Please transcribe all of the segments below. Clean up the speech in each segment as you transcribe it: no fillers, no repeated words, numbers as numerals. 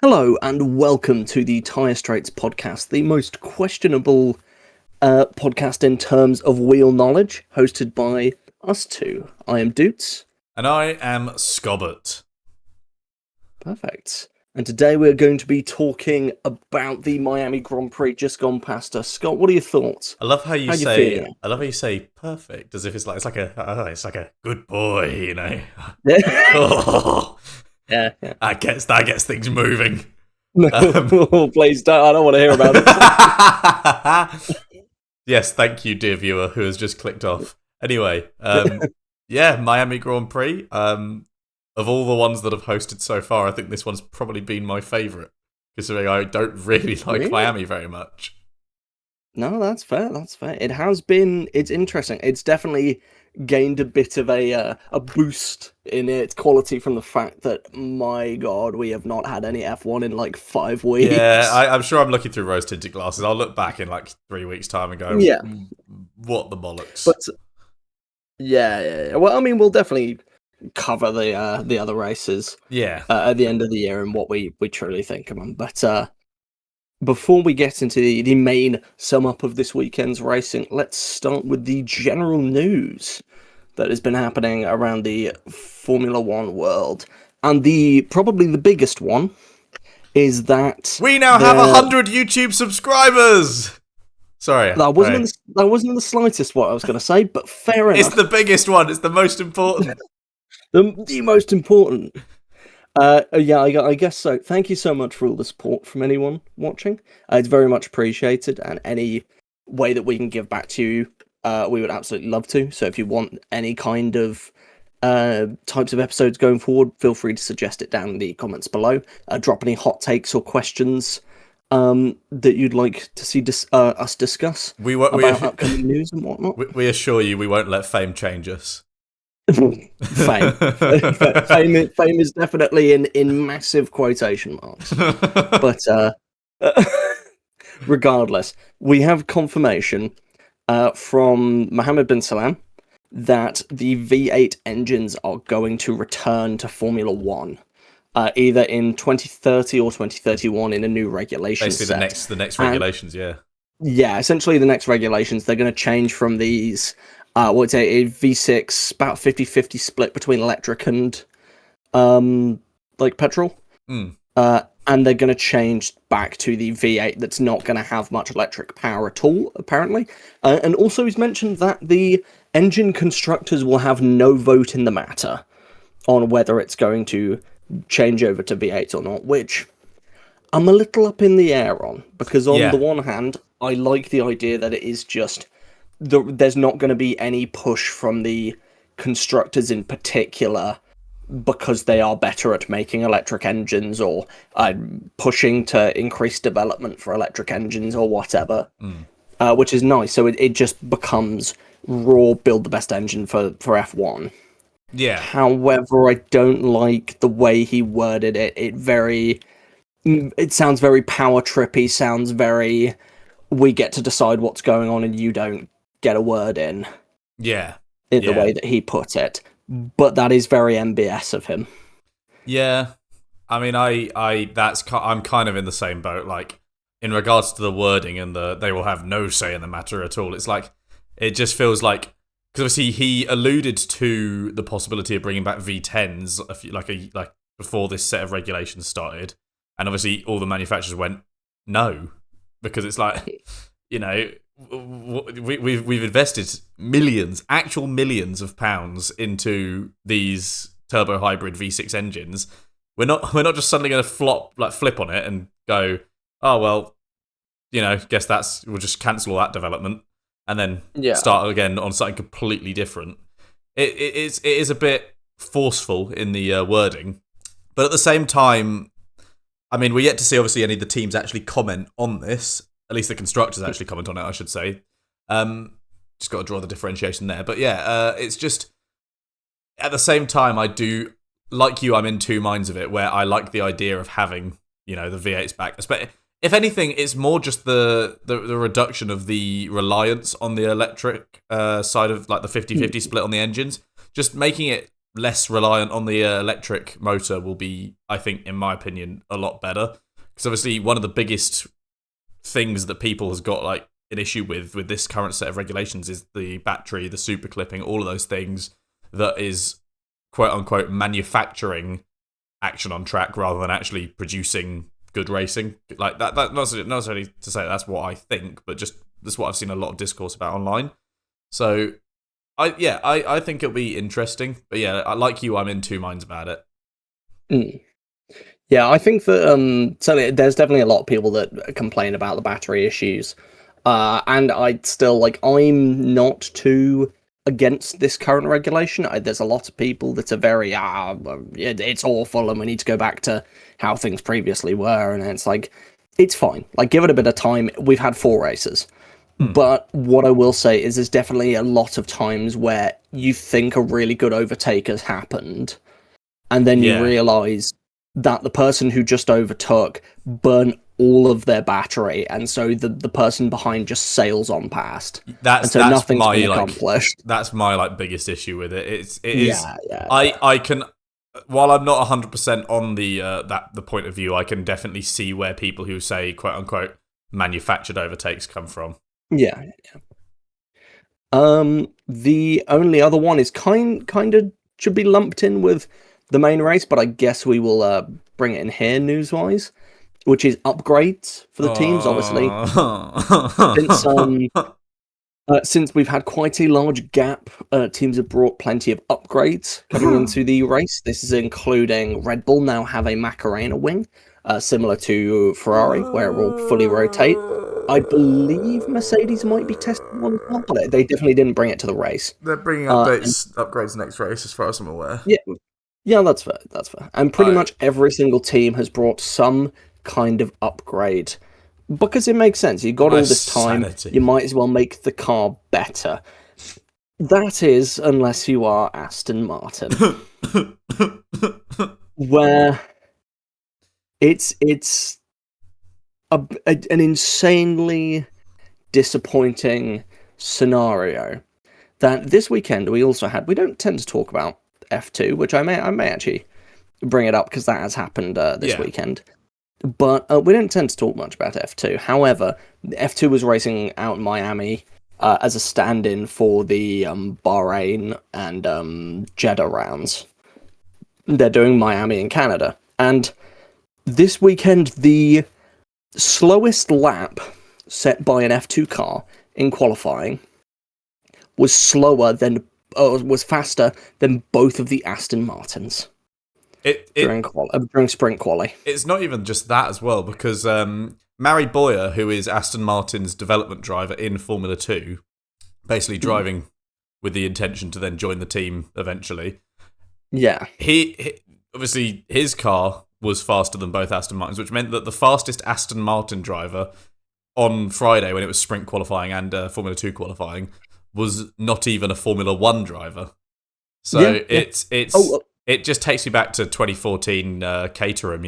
Hello and welcome to the Tyre Straights Podcast, the most questionable podcast in terms of wheel knowledge, hosted by us two. I am Doots. And I am Scobbert. Perfect. And today we're going to be talking about the Miami Grand Prix just gone past us. Scott, what are your thoughts? I love how you say perfect, as if it's like a good boy, you know. Yeah. Oh, yeah. That gets things moving. Oh, please don't. I don't want to hear about it. Yes, thank you, dear viewer, who has just clicked off. Anyway, Miami Grand Prix. Of all the ones that I've hosted so far, I think this one's probably been my favourite, considering I don't really like Miami very much. No, that's fair. It has been. It's interesting. It's definitely gained a bit of a boost in its quality from the fact that, my God, we have not had any F1 in like 5 weeks. Yeah, I'm sure I'm looking through rose-tinted glasses. I'll look back in like 3 weeks' time and go, what the bollocks? But yeah. Well, I mean, we'll definitely cover the other races at the end of the year and what we truly think of them. But before we get into the main sum up of this weekend's racing, let's start with the general news that has been happening around the Formula One world. And probably the biggest one is that we now have 100 YouTube subscribers. Sorry, that wasn't the slightest what I was going to say, but fair enough. It's the biggest one. It's the most important. The most important. I guess so. Thank you so much for all the support from anyone watching. It's very much appreciated, and any way that we can give back to you, we would absolutely love to. So if you want any kind of types of episodes going forward, feel free to suggest it down in the comments below. Drop any hot takes or questions that you'd like to see us discuss about upcoming news and whatnot. We assure you we won't let fame change us. Fame is definitely in massive quotation marks. But regardless, we have confirmation from Mohammed bin Salman that the V8 engines are going to return to Formula One, either in 2030 or 2031 in a new regulation. Basically, the next regulations, Yeah, essentially the next regulations. They're going to change from these. A V6, about 50-50 split between electric and petrol. And they're going to change back to the V8 that's not going to have much electric power at all, apparently. And also he's mentioned that the engine constructors will have no vote in the matter on whether it's going to change over to V8 or not, which I'm a little up in the air on, because on the one hand, I like the idea that it is just... there's not going to be any push from the constructors in particular because they are better at making electric engines or pushing to increase development for electric engines or whatever, which is nice. So it just becomes raw build the best engine for F1. Yeah. However, I don't like the way he worded it. It sounds very power trippy, sounds very we get to decide what's going on and you don't get a word in. The way that he put it, but that is very MBS of him. Yeah, I mean, I'm kind of in the same boat. Like in regards to the wording and they will have no say in the matter at all. It's like it just feels like, because obviously he alluded to the possibility of bringing back V10s like before this set of regulations started, and obviously all the manufacturers went no, because it's like, you know, we've invested actual millions of pounds into these turbo hybrid V6 engines. We're not just suddenly going to flip on it and go, oh well, you know, guess we'll just cancel all that development and then start again on something completely different. It is a bit forceful in the wording, but at the same time, I mean, we're yet to see obviously any of the teams actually comment on this. At least the constructors actually comment on it, I should say. Just got to draw the differentiation there. But it's just, at the same time, I do, like you, I'm in two minds of it, where I like the idea of having, you know, the V8s back. If anything, it's more just the reduction of the reliance on the electric side of like the 50-50 split on the engines. Just making it less reliant on the electric motor will be, I think, in my opinion, a lot better. Because obviously one of the biggest things that people has got like an issue with this current set of regulations is the battery, the super clipping, all of those things that is quote unquote manufacturing action on track rather than actually producing good racing. Like that not necessarily to say that's what I think, but just that's what I've seen a lot of discourse about online. So I think it'll be interesting. But yeah, like you, I'm in two minds about it. Yeah, I think that so there's definitely a lot of people that complain about the battery issues. And I'm not too against this current regulation. There's a lot of people that are very, it's awful and we need to go back to how things previously were. And it's like, it's fine. Like, give it a bit of time. We've had 4 races. But what I will say is there's definitely a lot of times where you think a really good overtake has happened. And then you realise that the person who just overtook burnt all of their battery, and so the person behind just sails on past. That's nothing's been accomplished. That's my biggest issue with it. It is. I can, while I'm not 100% on the point of view, I can definitely see where people who say quote unquote manufactured overtakes come from. Yeah. The only other one is kind of should be lumped in with the main race, but I guess we will bring it in here news-wise, which is upgrades for the teams, obviously. Since we've had quite a large gap, teams have brought plenty of upgrades coming into the race. This is including Red Bull now have a Macarena wing, similar to Ferrari, where it will fully rotate. I believe Mercedes might be testing one as well, but they definitely didn't bring it to the race. They're bringing upgrades next race, as far as I'm aware. Yeah, that's fair. And pretty much every single team has brought some kind of upgrade, because it makes sense. You got all this time, you might as well make the car better. That is, unless you are Aston Martin, where it's an insanely disappointing scenario that this weekend we also had. We don't tend to talk about F2, which I may actually bring it up because that has happened this weekend. But we don't tend to talk much about F2. However, F2 was racing out in Miami as a stand-in for the Bahrain and Jeddah rounds. They're doing Miami in Canada. And this weekend, the slowest lap set by an F2 car in qualifying was faster than both of the Aston Martins. During sprint quali. It's not even just that as well, because Mary Boyer, who is Aston Martin's development driver in Formula 2, basically driving with the intention to then join the team eventually. Yeah. He obviously, his car was faster than both Aston Martins, which meant that the fastest Aston Martin driver on Friday, when it was sprint qualifying and Formula 2 qualifying, was not even a Formula 1 driver. So it just takes me back to 2014 Caterham,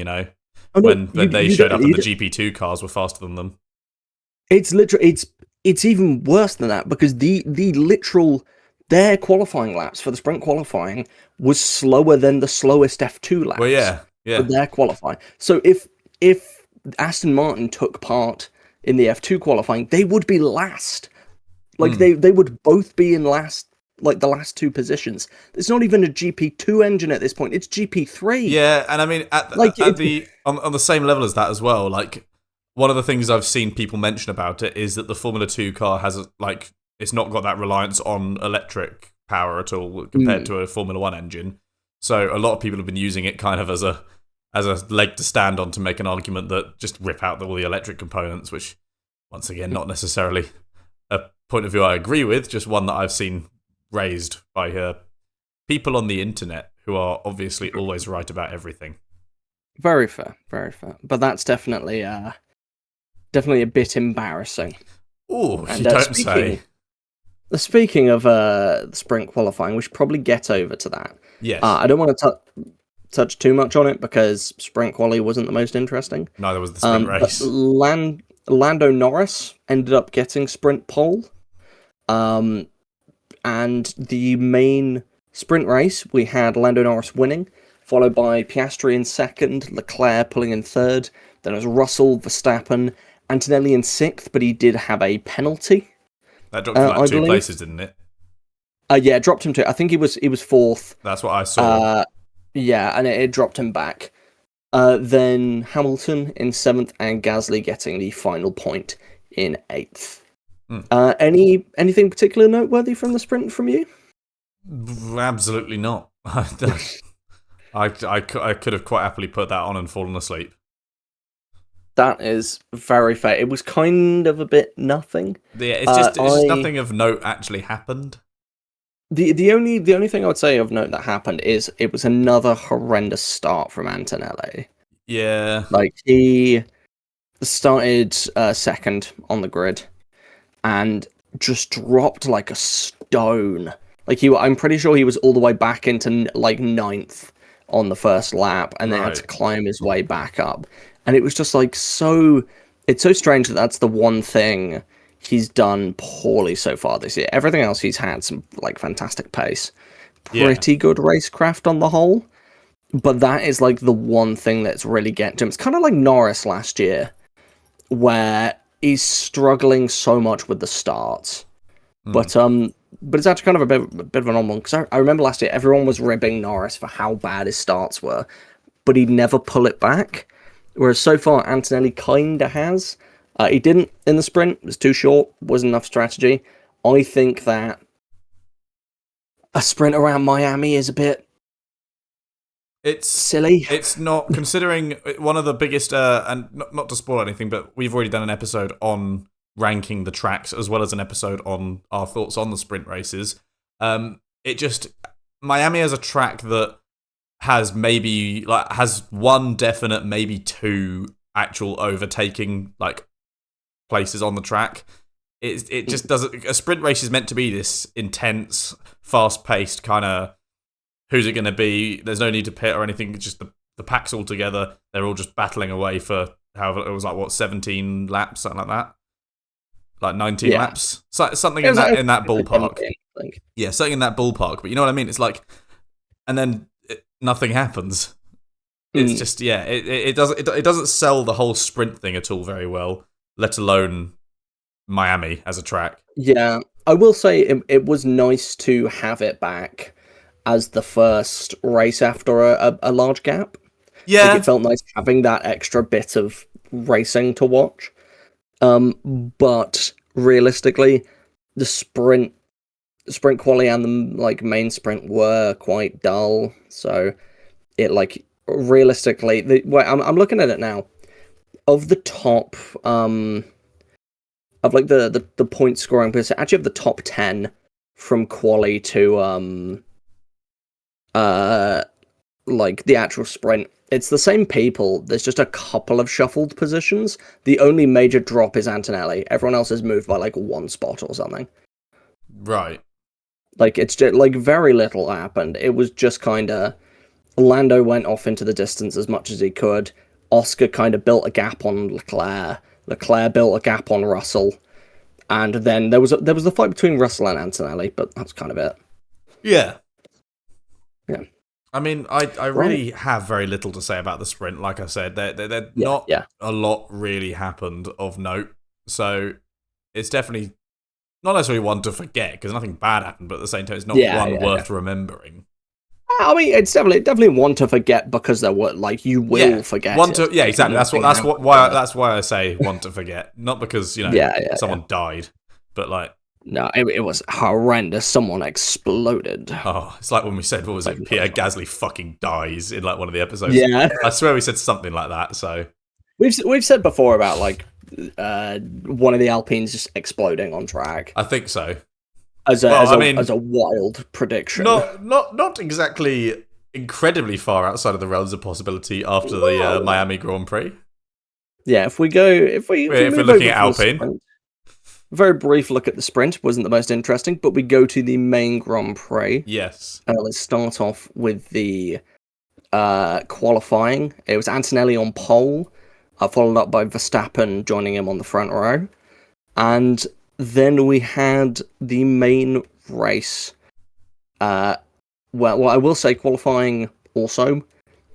when they showed up and the GP2 cars were faster than them. It's literally it's even worse than that, because their qualifying laps for the sprint qualifying was slower than the slowest F2 laps. Well, yeah. For their qualifying. So if Aston Martin took part in the F2 qualifying, they would be last. They would both be in last, the last 2 positions. It's not even a GP2 engine at this point. It's GP3. Yeah, and I mean, on the same level as that as well, one of the things I've seen people mention about it is that the Formula 2 car has, it's not got that reliance on electric power at all compared to a Formula 1 engine. So a lot of people have been using it kind of as a leg to stand on to make an argument that just rip out all the electric components, which, once again, not necessarily a point of view I agree with, just one that I've seen raised by people on the internet who are obviously always right about everything. Very fair. But that's definitely a bit embarrassing. Oh, you don't say. Speaking of sprint qualifying, we should probably get over to that. Yes. I don't want to touch too much on it because sprint quali wasn't the most interesting. Neither was the sprint race. But Lando Norris ended up getting sprint pole. And the main sprint race, we had Lando Norris winning, followed by Piastri in second, Leclerc pulling in third. Then it was Russell, Verstappen, Antonelli in sixth, but he did have a penalty. That dropped him like two believe. places, didn't it? Yeah, it dropped him to. I think he was fourth. That's what I saw. Yeah, and it dropped him back. Then Hamilton in seventh, and Gasly getting the final point in eighth. Anything particularly noteworthy from the sprint from you? Absolutely not. I could have quite happily put that on and fallen asleep. That is very fair. It was kind of a bit nothing. Yeah, it's just nothing of note actually happened. The only thing I would say of note that happened is it was another horrendous start from Antonelli. Yeah. Like, he started second on the grid and just dropped like a stone. Like, I'm pretty sure he was all the way back into like ninth on the first lap, and then had to climb his way back up. And it was just like it's so strange that that's the one thing he's done poorly so far this year. Everything else, he's had some like fantastic pace, pretty good racecraft on the whole. But that is like the one thing that's really getting to him. It's kind of like Norris last year, where he's struggling so much with the starts. But it's actually kind of a bit of an odd one, because I remember last year everyone was ribbing Norris for how bad his starts were, but he'd never pull it back. Whereas so far Antonelli kind of has. He didn't in the sprint. It was too short. Wasn't enough strategy. I think that a sprint around Miami is a bit silly. It's not, considering one of the biggest, and not to spoil anything, but we've already done an episode on ranking the tracks, as well as an episode on our thoughts on the sprint races. Miami is a track that has one definite, maybe two actual overtaking like places on the track. It just doesn't. A sprint race is meant to be this intense, fast-paced kind of. Who's it going to be? There's no need to pit or anything. It's just the packs all together. They're all just battling away for however it was 17 laps, something like that. Like 19 laps, something in that ballpark. Yeah, something in that ballpark. But you know what I mean? It's like, and then nothing happens. It's just it doesn't sell the whole sprint thing at all very well, let alone Miami as a track. Yeah, I will say it was nice to have it back as the first race after a large gap. Yeah, like, it felt nice having that extra bit of racing to watch. But realistically, the sprint quali and the main sprint were quite dull. So it realistically, I'm looking at it now. Of the top, of the point scoring position, actually of the top 10 from quali to the actual sprint, it's the same people. There's just a couple of shuffled positions. The only major drop is Antonelli. Everyone else has moved by one spot or something. Right. It's just very little happened. It was just kind of Lando went off into the distance as much as he could. Oscar kind of built a gap on Leclerc. Leclerc built a gap on Russell. And then there was the fight between Russell and Antonelli, but that's kind of it. Yeah. Yeah. I mean, I really have very little to say about the sprint. Like I said, they're not a lot really happened of note. So it's definitely not necessarily one to forget, because nothing bad happened, but at the same time, it's not one worth remembering. I mean, it's definitely one to forget, because there were you will forget. Exactly. That's why I say one to forget, not because someone died, but no, it was horrendous. Someone exploded. Oh, it's like when we said, what was it? Pierre Gasly fucking dies in one of the episodes. Yeah, I swear we said something like that. So we've said before about one of the Alpines just exploding on track. I think so. As a wild prediction. Not exactly incredibly far outside of the realms of possibility after the Miami Grand Prix. Yeah, if we're looking at Alpine. Very brief look at the sprint. Wasn't the most interesting, but we go to the main Grand Prix. Yes. Let's start off with the qualifying. It was Antonelli on pole, followed up by Verstappen joining him on the front row. And then we had the main race, well, I will say qualifying also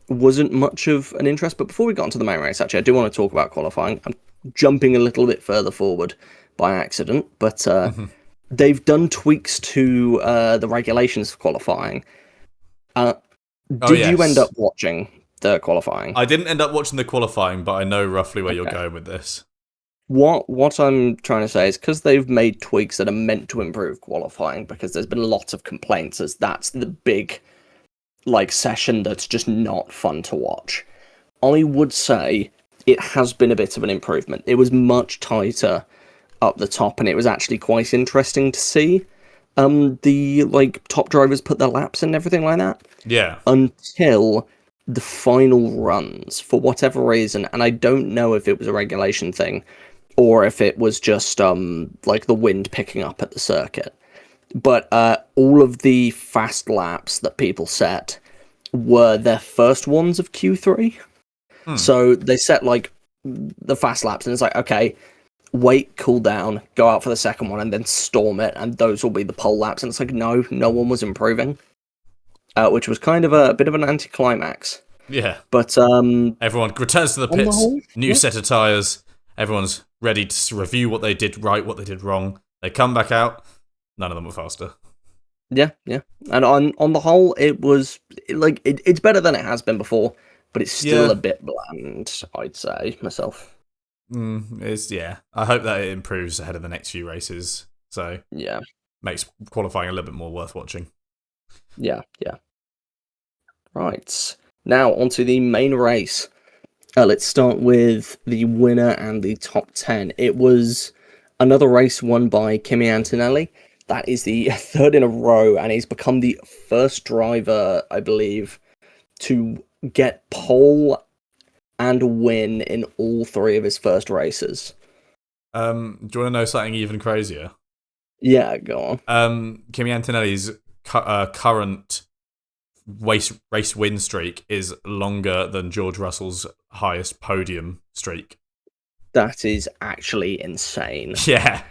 wasn't much of an interest. But before we got into the main race, actually, I do want to talk about qualifying. I'm jumping a little bit further forward by accident, but they've done tweaks to the regulations for qualifying. Did you end up watching the qualifying? I didn't end up watching the qualifying, but I know roughly where you're going with this. What I'm trying to say is because they've made tweaks that are meant to improve qualifying, because there's been lots of complaints as that's the big session that's just not fun to watch. I would say it has been a bit of an improvement. It was much tighter up the top, and it was actually quite interesting to see the top drivers put their laps and everything like that. Yeah. Until the final runs, for whatever reason, and I don't know if it was a regulation thing or if it was just the wind picking up at the circuit. But all of the fast laps that people set were their first ones of Q3. So they set the fast laps, and it's like, okay, wait, cool down, go out for the second one, and then storm it, and those will be the pole laps. And it's like, no one was improving, which was kind of a bit of an anticlimax. Yeah. But everyone returns to the pits, new set of tyres, everyone's ready to review what they did right, what they did wrong. They come back out, none of them were faster. Yeah. And on the whole, it was it's better than it has been before, but it's still a bit bland, I'd say myself. I hope that it improves ahead of the next few races. So yeah, makes qualifying a little bit more worth watching. Yeah. Right, now onto the main race. Let's start with the winner and the top 10. It was another race won by Kimi Antonelli. That is the third in a row, and he's become the first driver, I believe, to get pole and win in all three of his first races. Do you want to know something even crazier? Yeah, go on. Kimi Antonelli's current race win streak is longer than George Russell's highest podium streak. That is actually insane. Yeah.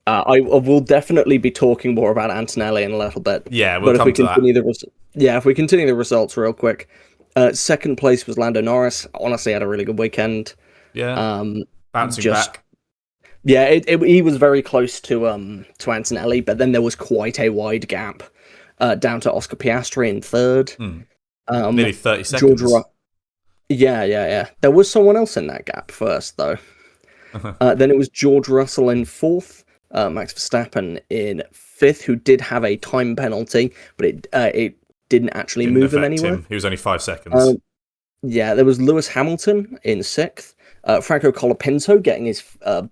I will definitely be talking more about Antonelli in a little bit. Yeah, we'll come to that. If we continue the results real quick. Second place was Lando Norris. Honestly, had a really good weekend. Yeah. Bouncing back. Yeah, he was very close to Antonelli, but then there was quite a wide gap down to Oscar Piastri in third. Nearly 30 seconds. Yeah. There was someone else in that gap first, though. Then it was George Russell in fourth, Max Verstappen in fifth, who did have a time penalty, but it didn't actually move him anywhere. He was only 5 seconds. There was Lewis Hamilton in sixth, Franco Colapinto getting his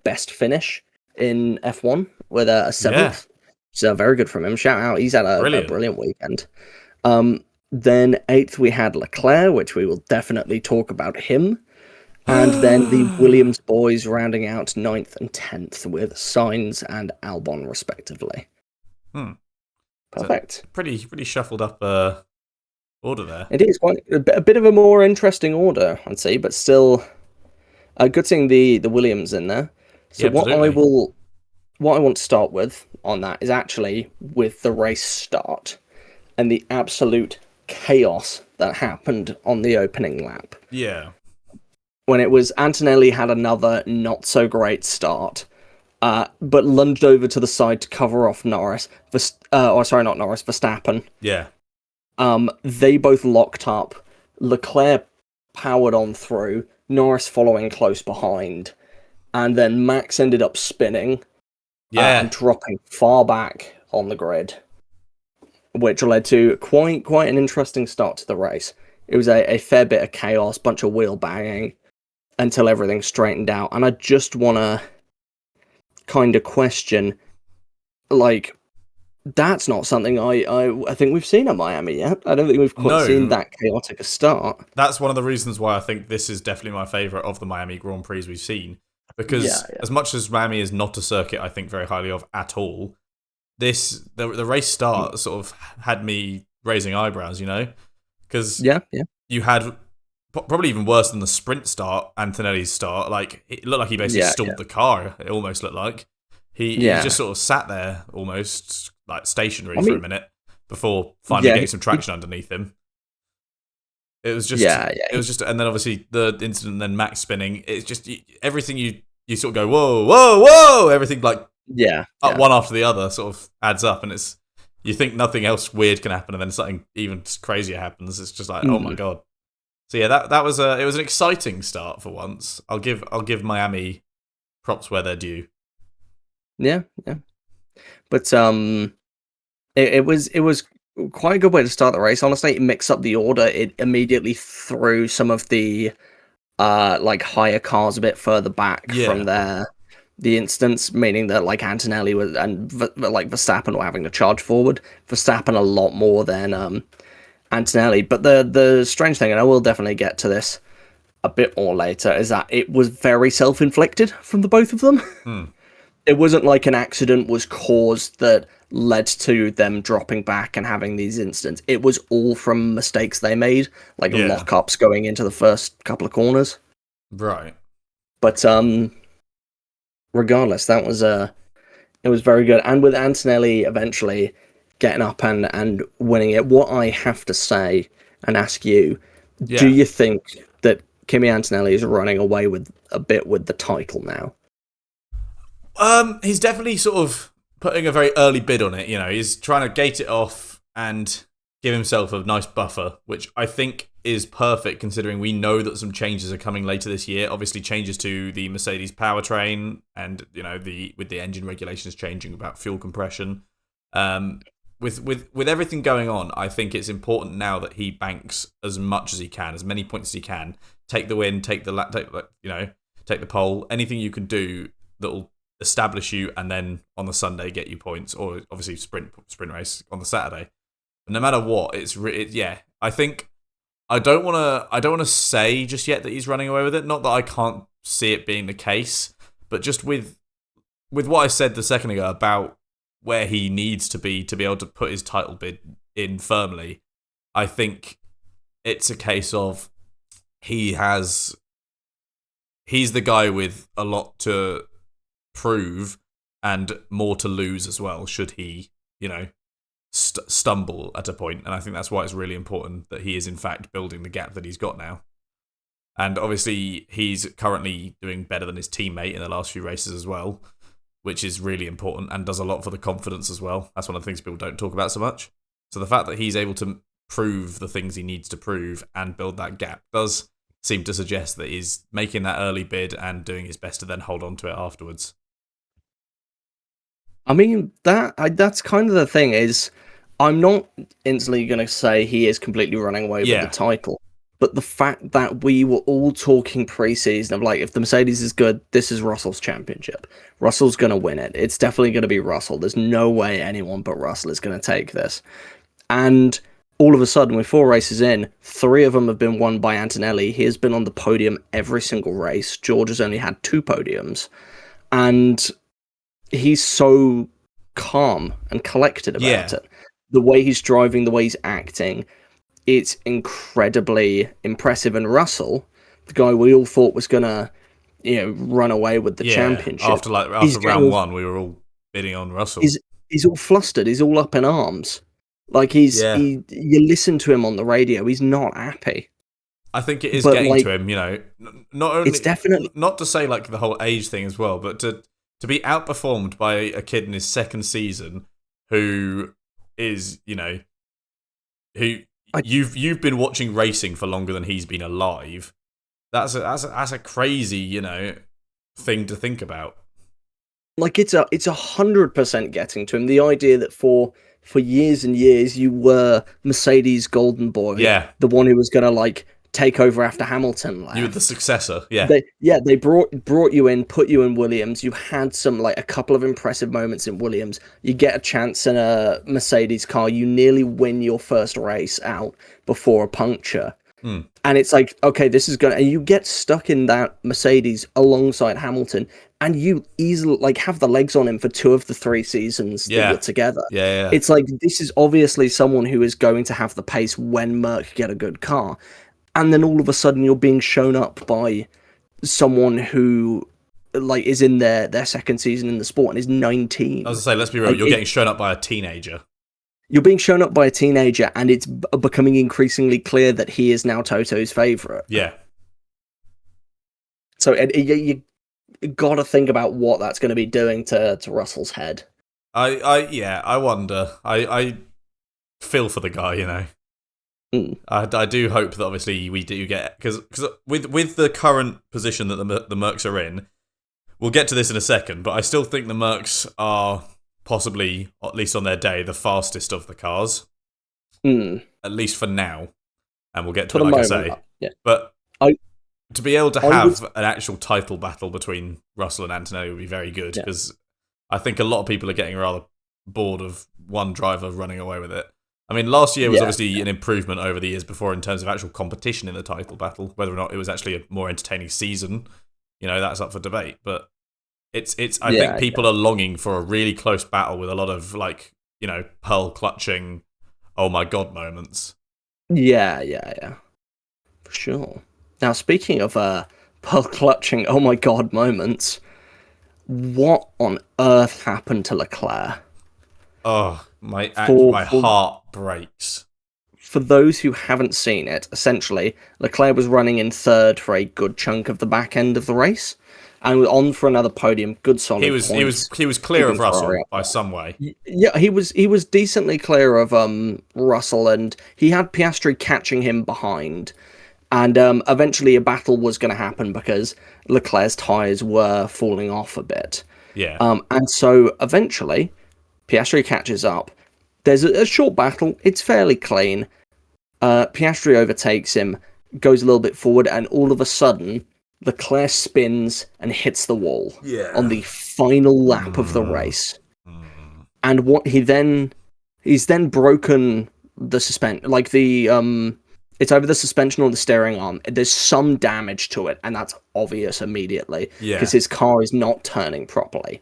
best finish in F1 with a seventh. So very good from him. Shout out, he's had a brilliant weekend. Then eighth we had Leclerc, which we will definitely talk about him. And then the Williams boys rounding out 9th and 10th with Sainz and Albon, respectively. Perfect. So pretty shuffled up order there. It is quite a bit of a more interesting order, I'd say, but still good seeing the Williams in there. So what I want to start with on that is actually with the race start and the absolute chaos that happened on the opening lap. Yeah. When it was Antonelli had another not so great start, but lunged over to the side to cover off Norris. Not Norris, Verstappen. Yeah. They both locked up. Leclerc powered on through, Norris following close behind, and then Max ended up spinning and dropping far back on the grid, which led to quite an interesting start to the race. It was a fair bit of chaos, bunch of wheel banging, until everything straightened out. And I just want to kind of question, that's not something I think we've seen at Miami yet. I don't think we've quite seen that chaotic a start. That's one of the reasons why I think this is definitely my favourite of the Miami Grand Prix we've seen. Because as much as Miami is not a circuit I think very highly of at all, the race start sort of had me raising eyebrows, Because you had probably even worse than the sprint start, Antonelli's start. It looked like he basically stalled the car. It almost looked like he just sort of sat there almost stationary for a minute, before finally getting some traction underneath him. It was just, and then obviously the incident, then Max spinning. It's just everything you sort of go, whoa, whoa, whoa. Everything like one after the other sort of adds up, and you think nothing else weird can happen, and then something even crazier happens. It's just like, oh my god. So yeah, that was it was an exciting start for once. I'll give Miami props where they're due. Yeah. But it was quite a good way to start the race. Honestly, it mixed up the order. It immediately threw some of the like higher cars a bit further back from the instance, meaning that like Antonelli and like Verstappen were having to charge forward. Verstappen a lot more than Antonelli. But the strange thing, and I will definitely get to this a bit more later, is that it was very self-inflicted from the both of them. It wasn't like an accident was caused that led to them dropping back and having these incidents. It was all from mistakes they made, like lockups going into the first couple of corners. Right. But regardless, that was it was very good. And with Antonelli eventually getting up and winning it, what I have to say and ask you, do you think that Kimi Antonelli is running away with the title now? He's definitely sort of putting a very early bid on it. You know, he's trying to gate it off and give himself a nice buffer, which I think is perfect considering we know that some changes are coming later this year. Obviously, changes to the Mercedes powertrain, and you know with the engine regulations changing about fuel compression. With everything going on, I think it's important now that he banks as much as he can, as many points as he can. Take the win, take the pole, anything you can do that will establish you, and then on the Sunday get you points, or obviously sprint race on the Saturday. But no matter what, I think I don't want to say just yet that he's running away with it. Not that I can't see it being the case, but just with what I said the second ago about where he needs to be able to put his title bid in firmly, I think it's a case of he's the guy with a lot to prove and more to lose as well, should he, stumble at a point. And I think that's why it's really important that he is in fact building the gap that he's got now. And obviously he's currently doing better than his teammate in the last few races as well, which is really important and does a lot for the confidence as well. That's one of the things people don't talk about so much. So the fact that he's able to prove the things he needs to prove and build that gap does seem to suggest that he's making that early bid and doing his best to then hold on to it afterwards. I mean, that's kind of the thing, is I'm not instantly going to say he is completely running away with the title, but the fact that we were all talking pre-season of like, if the Mercedes is good, this is Russell's championship. Russell's going to win it. It's definitely going to be Russell. There's no way anyone but Russell is going to take this. And all of a sudden, with 4 races in, 3 of them have been won by Antonelli. He has been on the podium every single race. George has only had 2 podiums. And he's so calm and collected about it. The way he's driving, the way he's acting, it's incredibly impressive. And Russell, the guy we all thought was gonna, run away with the championship. After round 1, we were all bidding on Russell. He's all flustered. He's all up in arms. Like you listen to him on the radio. He's not happy. I think it is getting to him. Not only it's definitely not to say like the whole age thing as well, but to be outperformed by a kid in his second season who is, you've been watching racing for longer than he's been alive. That's a crazy, thing to think about. Like it's 100% getting to him. The idea that for years and years you were Mercedes golden boy, the one who was gonna like take over after Hamilton left. You were the successor, They brought you in, put you in Williams. You had a couple of impressive moments in Williams. You get a chance in a Mercedes car. You nearly win your first race out before a puncture. And it's like, okay, this is and you get stuck in that Mercedes alongside Hamilton, and you easily have the legs on him for 2 of the 3 seasons that you're together. It's like, this is obviously someone who is going to have the pace when Merc get a good car. And then all of a sudden you're being shown up by someone who is in their second season in the sport and is 19. I was going to say, let's be real, you're getting shown up by a teenager. you're being shown up by a teenager, and it's becoming increasingly clear that he is now Toto's favorite. Yeah. So you got to think about what that's going to be doing to Russell's head. I wonder. I feel for the guy, you know. I do hope that obviously we do get, because with the current position that the Mercs are in, we'll get to this in a second, but I still think the Mercs are possibly, at least on their day, the fastest of the cars. At least for now. And we'll get to it, like I say. Yeah. But to be able to have an actual title battle between Russell and Antonelli would be very good, because I think a lot of people are getting rather bored of one driver running away with it. I mean, last year was obviously an improvement over the years before in terms of actual competition in the title battle. Whether or not it was actually a more entertaining season, you know, that's up for debate. But I think people are longing for a really close battle with a lot of, like, you know, pearl clutching, oh my god moments. Yeah. For sure. Now, speaking of pearl clutching, oh my god moments, what on earth happened to Leclerc? Oh, my heart breaks. For those who haven't seen it, essentially, Leclerc was running in third for a good chunk of the back end of the race, and was on for another podium. Good solid points. He was clear of Russell by some way. Yeah, he was decently clear of Russell, and he had Piastri catching him behind. And eventually a battle was going to happen because Leclerc's tyres were falling off a bit. Yeah. And so eventually Piastri catches up. There's a short battle. It's fairly clean. Piastri overtakes him, goes a little bit forward, and all of a sudden Leclerc spins and hits the wall on the final lap of the race. And what he's then broken the suspension, like the it's over the suspension or the steering arm. There's some damage to it, and that's obvious immediately because his car is not turning properly.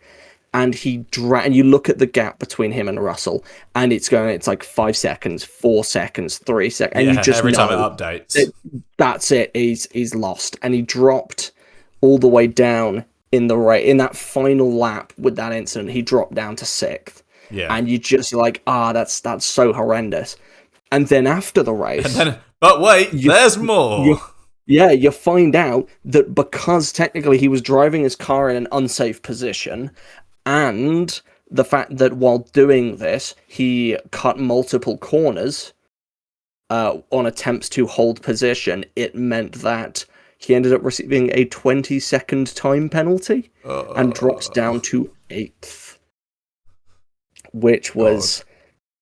And and you look at the gap between him and Russell, and it's like 5 seconds, 4 seconds, 3 seconds, and you just every know time it updates. That's it. He's lost, and he dropped all the way down in the race. In that final lap with that incident, he dropped down to 6th. Yeah, and you just like, that's so horrendous. And then after the race, but wait, there's more. You find out that because technically he was driving his car in an unsafe position, and the fact that while doing this, he cut multiple corners on attempts to hold position, it meant that he ended up receiving a 20-second time penalty and dropped down to 8th, which was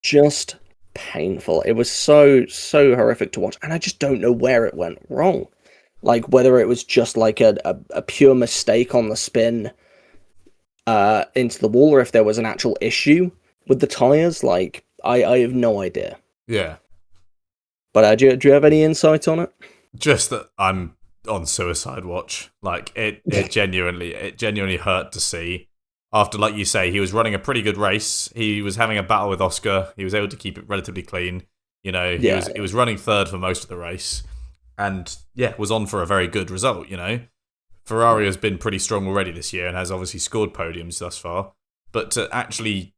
just painful. It was so horrific to watch, and I just don't know where it went wrong. Like, whether it was just like a pure mistake on the spin into the wall, or if there was an actual issue with the tires. Like, I have no idea. Yeah. But do you have any insight on it? Just that I'm on suicide watch. Like, it genuinely hurt to see. After, like you say, he was running a pretty good race. He was having a battle with Oscar. He was able to keep it relatively clean. You know, he was running third for most of the race. And, was on for a very good result, you know. Ferrari has been pretty strong already this year and has obviously scored podiums thus far. But to actually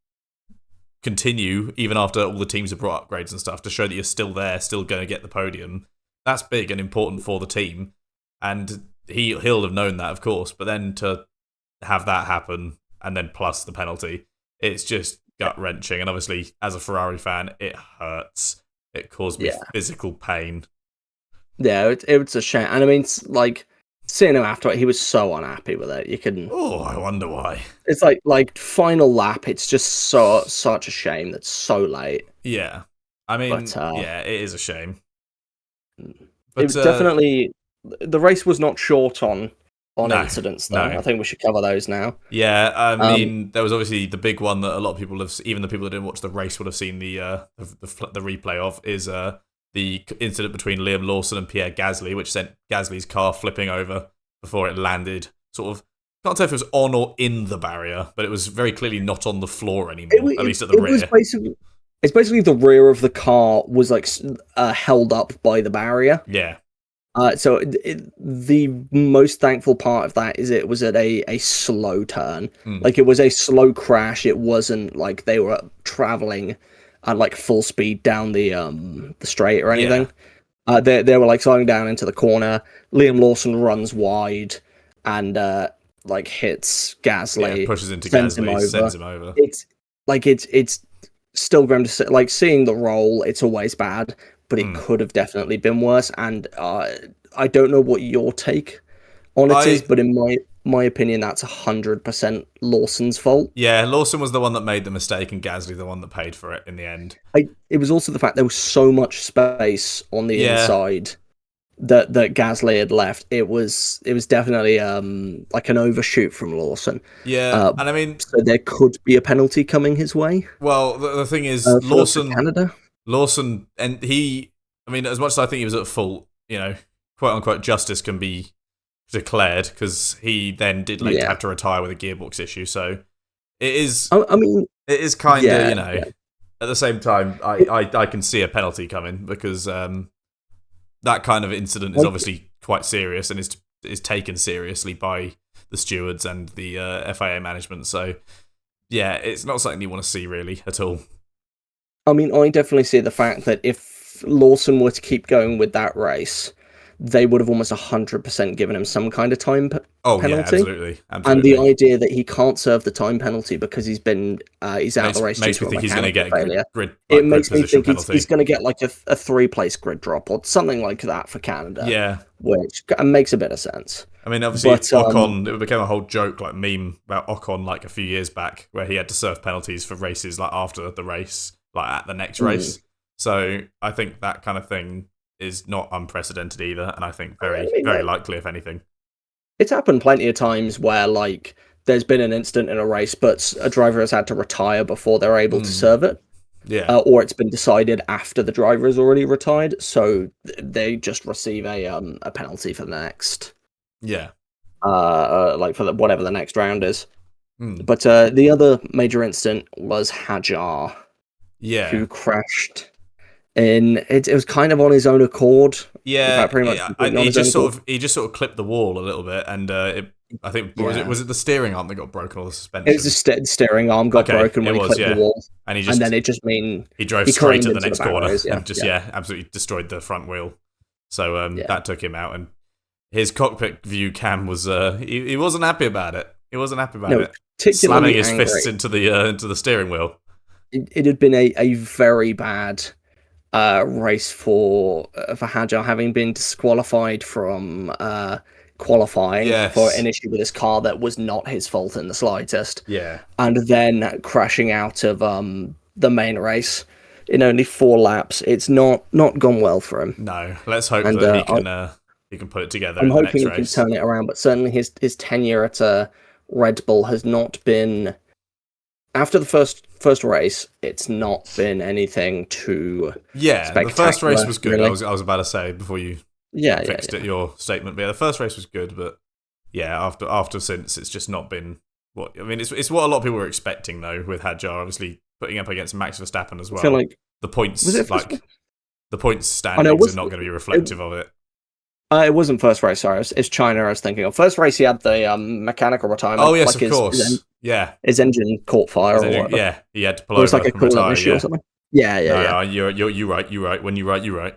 continue, even after all the teams have brought upgrades and stuff, to show that you're still there, still going to get the podium, that's big and important for the team. And he'll have known that, of course. But then to have that happen, and then plus the penalty, it's just gut-wrenching. And obviously, as a Ferrari fan, it hurts. It caused me physical pain. Yeah, it was a shame. And I mean, like, seeing him after it, he was so unhappy with it. You couldn't... Oh, I wonder why. It's like final lap, it's just such a shame that's so late. Yeah. I mean, it is a shame. But, it was definitely... The race was not short on incidents, though. No. I think we should cover those now. Yeah, I mean, there was obviously the big one that a lot of people have, even the people that didn't watch the race would have seen the replay of, is the incident between Liam Lawson and Pierre Gasly, which sent Gasly's car flipping over before it landed. Sort of, can't tell if it was on or in the barrier, but it was very clearly not on the floor anymore, at least at the rear. It's basically the rear of the car was like held up by the barrier. Yeah. So the most thankful part of that is it was at a slow turn. Like, it was a slow crash. It wasn't like they were traveling at like full speed down the straight or anything. They were like slowing down into the corner. Liam Lawson runs wide and like hits Gasly, pushes into sends Gasly, him over. sends him over. It's still grim to say. Like, seeing the roll, it's always bad, but it could have definitely been worse. And I don't know what your take on it is, but in my opinion, that's 100% Lawson's fault. Yeah, Lawson was the one that made the mistake, and Gasly the one that paid for it in the end. It was also the fact there was so much space on the inside that Gasly had left. It was definitely like an overshoot from Lawson. Yeah, and I mean, so there could be a penalty coming his way. Well, the thing is, Lawson, and he, I mean, as much as I think he was at fault, you know, quote unquote justice can be declared, because he then did have to retire with a gearbox issue. So it is. I mean, it is kind of, you know. Yeah. At the same time, I can see a penalty coming, because that kind of incident is obviously quite serious and is taken seriously by the stewards and the FIA management. So yeah, it's not something you want to see really at all. I mean, I definitely see the fact that if Lawson were to keep going with that race, they would have almost 100% given him some kind of time penalty. Yeah, absolutely. And the idea that he can't serve the time penalty because he's out of the race makes me think he's going to get failure. It makes me think he's going to get like a 3-place grid drop or something like that for Canada. Yeah, which makes a bit of sense. I mean, obviously, Ocon, it became a whole joke, like meme about Ocon, like a few years back, where he had to serve penalties for races like after the race, like at the next race. So I think that kind of thing is not unprecedented either, and I think very likely, if anything. It's happened plenty of times where, like, there's been an incident in a race, but a driver has had to retire before they're able to serve it. Yeah. Or it's been decided after the driver has already retired, so they just receive a penalty for the next. Yeah. Like for whatever the next round is. But the other major incident was Hadjar. Yeah. Who crashed. It was kind of on his own accord. Yeah, in fact, pretty much he just sort of clipped the wall a little bit, and I think was it the steering arm that got broken, or the suspension? It was the steering arm got broken when he clipped the wall, and then it just he drove straight at the next corner and just absolutely destroyed the front wheel. So that took him out, and his cockpit view cam was he wasn't happy about it. He wasn't happy about it. Slamming his fists into the steering wheel. It had been a very bad race for Hadjar, having been disqualified from qualifying for an issue with his car that was not his fault in the slightest. Yeah, and then crashing out of the main race in only 4 laps. It's not gone well for him. No, let's hope that he can put it together. I'm hoping he can turn it around, but certainly his tenure at Red Bull has not been. After the first race, it's not been anything too spectacular. The first race was good. Really. I was about to say before you fixed it, your statement. But yeah, the first race was good, but after since it's just not been what I mean. It's what a lot of people were expecting though, with Hadjar obviously putting up against Max Verstappen as well. I feel like the points the points standings are not going to be reflective of it. It wasn't first race, sorry. It's China I was thinking of. First race, he had the mechanical retirement. Oh, yes, of course. His engine caught fire or whatever. Yeah, he had to pull over. It was like a coolant issue or something. Yeah. You're right. When you're right, you're right.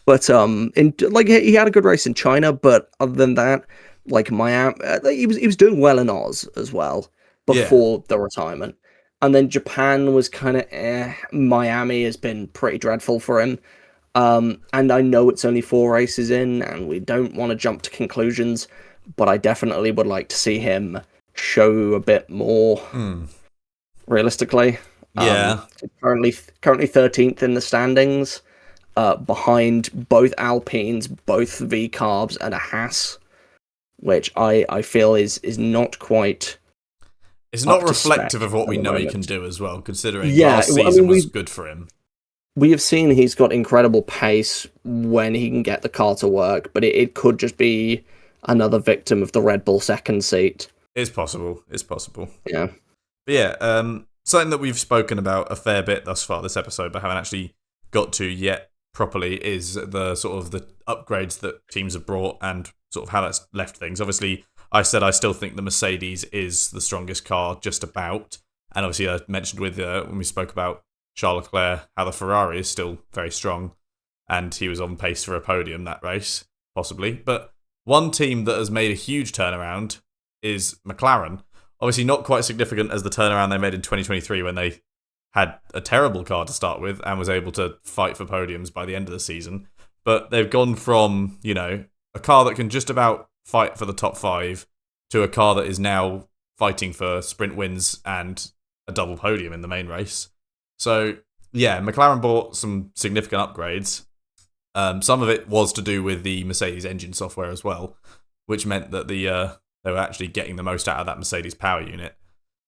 But he had a good race in China, but other than that, like Miami, he was doing well in Oz as well before the retirement. And then Japan was kind of Miami has been pretty dreadful for him. And I know it's only 4 races in, and we don't want to jump to conclusions, but I definitely would like to see him show a bit more realistically. Currently 13th in the standings, behind both Alpines, both V-Carbs, and a Haas, which I feel is not quite. It's not reflective of what we know he can do as well, considering last season was good for him. We have seen he's got incredible pace when he can get the car to work, but it could just be another victim of the Red Bull second seat. It's possible. Yeah. But something that we've spoken about a fair bit thus far this episode, but haven't actually got to yet properly, is the sort of the upgrades that teams have brought and sort of how that's left things. Obviously, I said I still think the Mercedes is the strongest car, just about. And obviously, I mentioned with when we spoke about Charles Leclerc how the Ferrari is still very strong, and he was on pace for a podium that race, possibly. But one team that has made a huge turnaround is McLaren. Obviously not quite significant as the turnaround they made in 2023 when they had a terrible car to start with and was able to fight for podiums by the end of the season. But they've gone from, a car that can just about fight for the top 5 to a car that is now fighting for sprint wins and a double podium in the main race. So, yeah, McLaren bought some significant upgrades. Some of it was to do with the Mercedes engine software as well, which meant that they were actually getting the most out of that Mercedes power unit.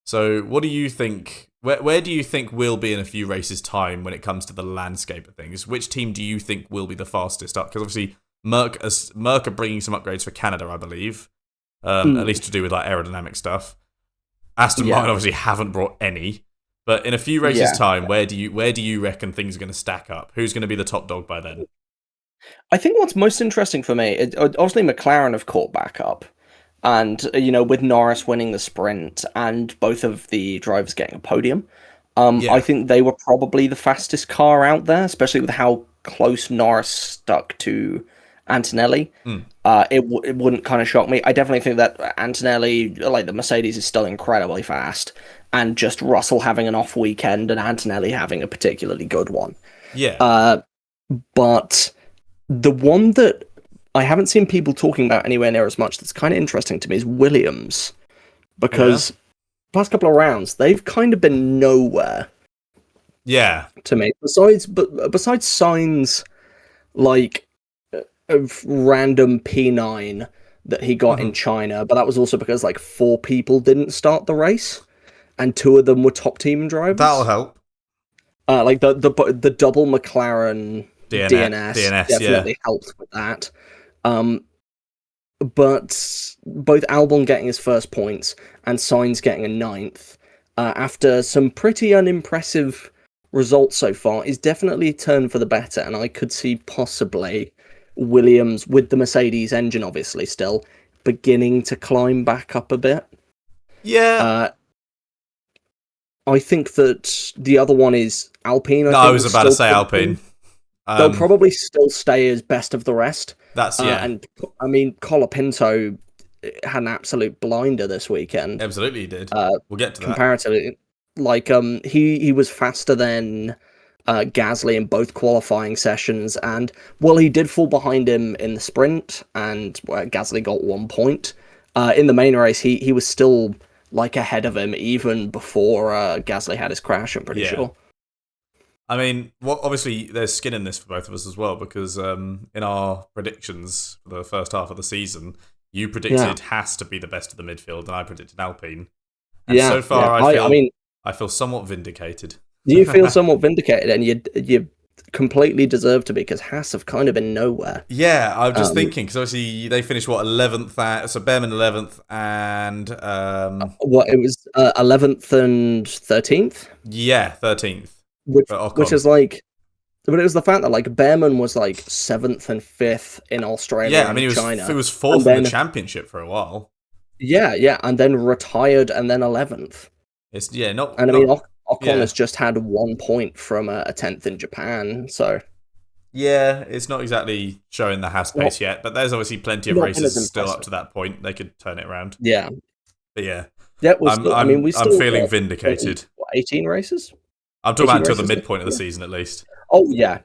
So what do you think? Where do you think we'll be in a few races' time when it comes to the landscape of things? Which team do you think will be the fastest up? Because obviously Merc are bringing some upgrades for Canada, I believe, at least to do with like aerodynamic stuff. Aston Martin obviously haven't brought any, but in a few races' time, where do you reckon things are going to stack up? Who's going to be the top dog by then? I think what's most interesting for me, obviously McLaren have caught back up. And, with Norris winning the sprint and both of the drivers getting a podium, I think they were probably the fastest car out there, especially with how close Norris stuck to Antonelli. It wouldn't kind of shock me. I definitely think that Antonelli, like the Mercedes, is still incredibly fast. And just Russell having an off weekend and Antonelli having a particularly good one. Yeah. But the one that I haven't seen people talking about anywhere near as much that's kind of interesting to me is Williams. Because past couple of rounds, they've kind of been nowhere. Yeah. To me. Besides Sainz, like, of random P9 that he got in China, but that was also because, like, 4 people didn't start the race, and 2 of them were top team drivers. That'll help. Like, the double McLaren DNS definitely helped with that. But both Albon getting his first points and Sainz getting a 9th, after some pretty unimpressive results so far, is definitely a turn for the better, and I could see possibly Williams, with the Mercedes engine obviously still, beginning to climb back up a bit. Yeah. I think that the other one is Alpine. I was about to say Alpine. They'll probably still stay as best of the rest. That's and I mean, Colapinto had an absolute blinder this weekend. Absolutely, he did. We'll get to that. Comparatively, like he was faster than Gasly in both qualifying sessions, and he did fall behind him in the sprint, and Gasly got 1 point. In the main race, he was still like ahead of him even before Gasly had his crash. I'm pretty sure. I mean, obviously, there's skin in this for both of us as well, because in our predictions for the first half of the season, you predicted Haas to be the best of the midfield, and I predicted Alpine. And so far, I feel somewhat vindicated. You feel somewhat vindicated, and you completely deserve to be, because Haas have kind of been nowhere. Yeah, I'm just thinking, because obviously they finished, 11th? So Behrman 11th, and... it was 11th and 13th? Yeah, 13th. Which is like, but it was the fact that like Behrman was like 7th and 5th in Australia. Yeah, I mean, he was 4th in the championship for a while. Yeah, and then retired and then 11th. Ocon has just had 1 point from a 10th in Japan, so yeah, it's not exactly showing the Haas pace yet, but there's obviously plenty of races still up to that point. They could turn it around. Yeah, but yeah, I'm feeling vindicated. 18 races. I'm talking about until the midpoint of the season, at least. Oh yeah.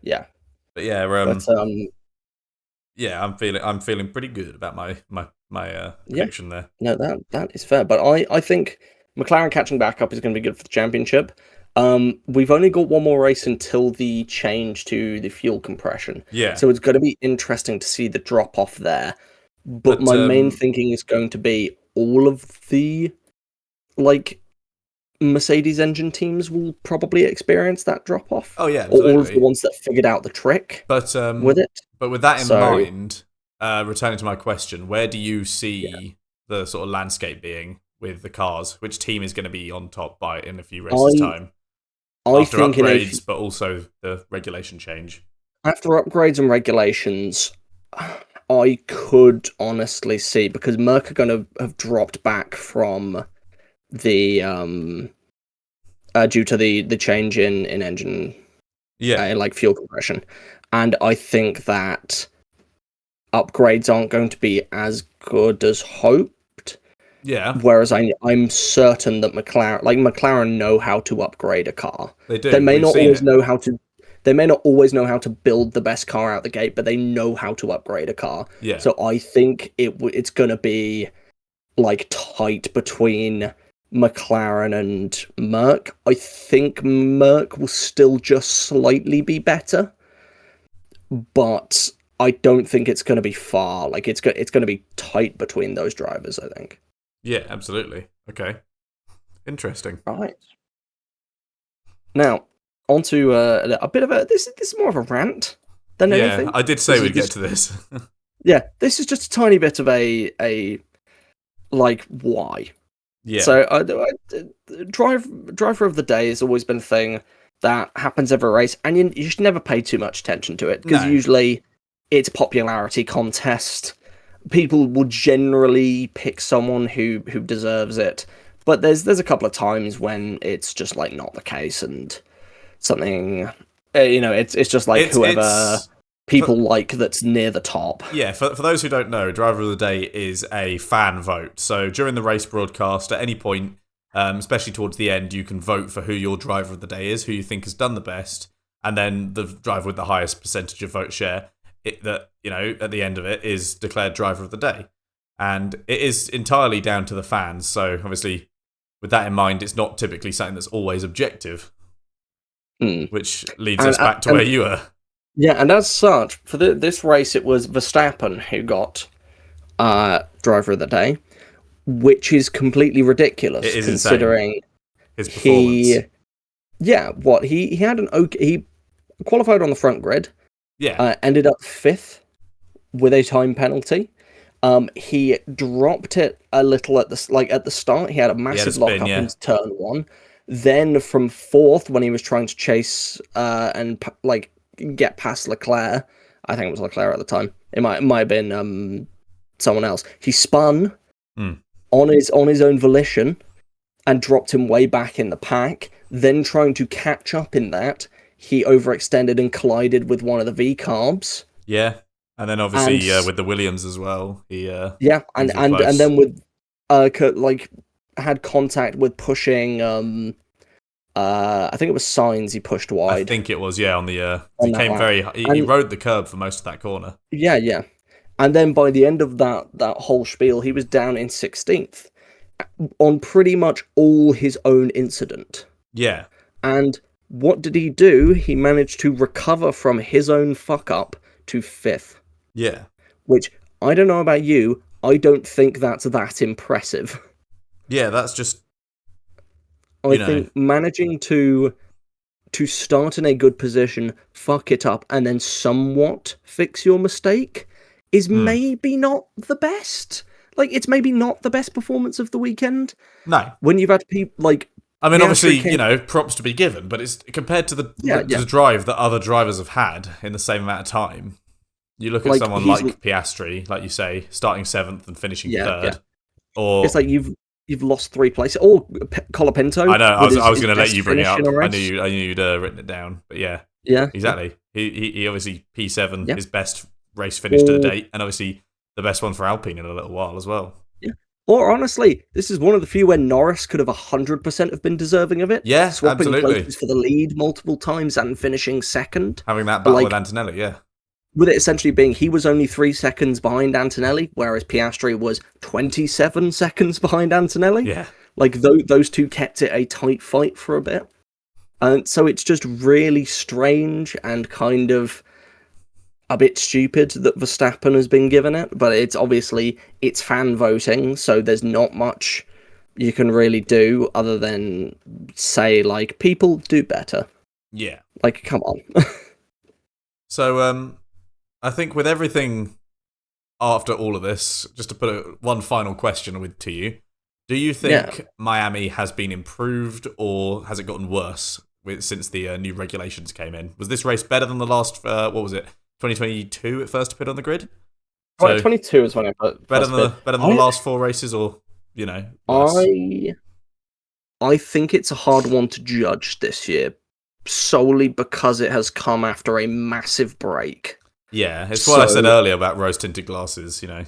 But yeah, I'm feeling pretty good about my prediction there. No, that is fair. But I think McLaren catching back up is going to be good for the championship. We've only got one more race until the change to the fuel compression. Yeah. So it's going to be interesting to see the drop off there. But my main thinking is going to be all of the Mercedes engine teams will probably experience that drop off. Oh yeah, absolutely. Or all of the ones that figured out the trick. But with it. But with that in mind, returning to my question, where do you see the sort of landscape being with the cars? Which team is going to be on top in a few races' time? After upgrades, but also the regulation change. After upgrades and regulations, I could honestly see, because Merc are going to have dropped back from the due to the change in engine, like fuel compression, and I think that upgrades aren't going to be as good as hoped. Yeah. Whereas I'm certain that McLaren know how to upgrade a car. They do. They may not always know how to. They may not always know how to build the best car out the gate, but they know how to upgrade a car. Yeah. So I think it's going to be like tight between McLaren and Merc. I think Merc will still just slightly be better, but I don't think it's going to be far. Like it's going to be tight between those drivers, I think. Yeah, absolutely. Okay. Interesting. Right. Now, onto a bit of a... This is more of a rant than anything. Yeah, I did say we'd get to this. Yeah, this is just a tiny bit of a like, why? Yeah. So, driver of the day has always been a thing that happens every race, and you should never pay too much attention to it, because usually it's popularity contest. People will generally pick someone who deserves it, but there's a couple of times when it's just like not the case, and something, it's just like whoever people like that's near the top. Yeah, for those who don't know, driver of the day is a fan vote. So during the race broadcast, at any point, especially towards the end, you can vote for who your driver of the day is, who you think has done the best, and then the driver with the highest percentage of vote share, at the end of it, is declared driver of the day. And it is entirely down to the fans. So obviously, with that in mind, it's not typically something that's always objective, which leads us back to where you were. Yeah, and as such, for this race, it was Verstappen who got driver of the day, which is completely ridiculous. It is considering insane. His performance. He had he qualified on the front grid. Yeah. Ended up 5th with a time penalty. He dropped it a little at the start. He had a massive lock up into turn 1. Then from 4th, when he was trying to chase and get past Leclerc, I think it was Leclerc at the time. It might have been someone else. He spun on his own volition and dropped him way back in the pack. Then trying to catch up in that, he overextended and collided with one of the V-carbs. Yeah, and then obviously with the Williams as well. And then with had contact with pushing. I think it was Sainz he pushed wide. I think it was on the. He came he rode the curb for most of that corner. Yeah, and then by the end of that whole spiel, he was down in 16th on pretty much all his own incident. Yeah, and what did he do? He managed to recover from his own fuck up to 5th. Yeah. Which, I don't know about you, I don't think that's that impressive. Yeah, that's just... I think managing to start in a good position, fuck it up, and then somewhat fix your mistake is maybe not the best. Like, it's maybe not the best performance of the weekend. No. When you've had people, like... I mean, obviously, props to be given, but it's compared to the drive that other drivers have had in the same amount of time. You look at someone like Piastri, like you say, starting 7th and finishing 3rd. Yeah. Or it's like you've lost 3 places. Or Colapinto. I know. I was going to let you bring it up. I knew you'd written it down. But yeah, exactly. He obviously P7, his best race finish to date, and obviously the best one for Alpine in a little while as well. Yeah. Or honestly, this is one of the few where Norris could have 100% have been deserving of it. Yeah, swapping absolutely. places for the lead multiple times and finishing 2nd. Having that battle with Antonelli, yeah. With it essentially being he was only 3 seconds behind Antonelli, whereas Piastri was 27 seconds behind Antonelli. Yeah. Like, those two kept it a tight fight for a bit. And so it's just really strange and kind of a bit stupid that Verstappen has been given it, but it's fan voting, so there's not much you can really do other than say, like, people do better. Yeah. Like, come on. So, I think with everything after all of this, just to put one final question to you, do you think Miami has been improved, or has it gotten worse since the new regulations came in? Was this race better than the last, 2022 it first appeared on the grid? So, 22 is when I put better than the last 4 races, or worse? I think it's a hard one to judge this year, solely because it has come after a massive break. Yeah, it's what I said earlier about rose-tinted glasses, you know.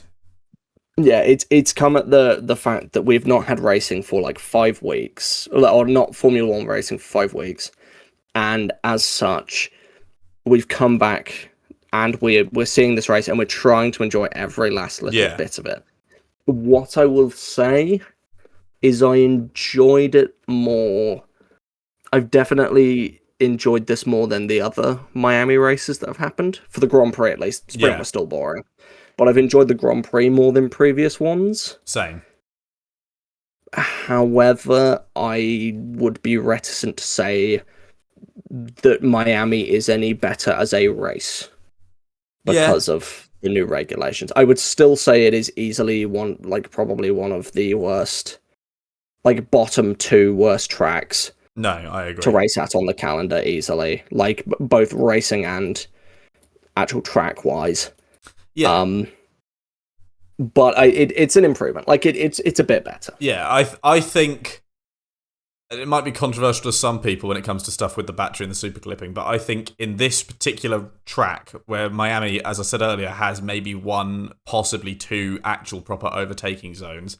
Yeah, it's come at the fact that we've not had racing for like 5 weeks, or not Formula One racing for 5 weeks, and as such, we've come back and we're seeing this race and we're trying to enjoy every last little bit of it. What I will say is I enjoyed it more. I've definitely enjoyed this more than the other Miami races that have happened, for the Grand Prix at least. Sprint was still boring. But I've enjoyed the Grand Prix more than previous ones. Same. However, I would be reticent to say that Miami is any better as a race because of the new regulations. I would still say it is easily probably one of the worst, like bottom 2 worst tracks. No, I agree. To race at on the calendar easily, like both racing and actual track wise. Yeah. But it's an improvement. Like it's a bit better. Yeah, I think it might be controversial to some people when it comes to stuff with the battery and the super clipping, but I think in this particular track, where Miami, as I said earlier, has maybe 1, possibly 2 actual proper overtaking zones,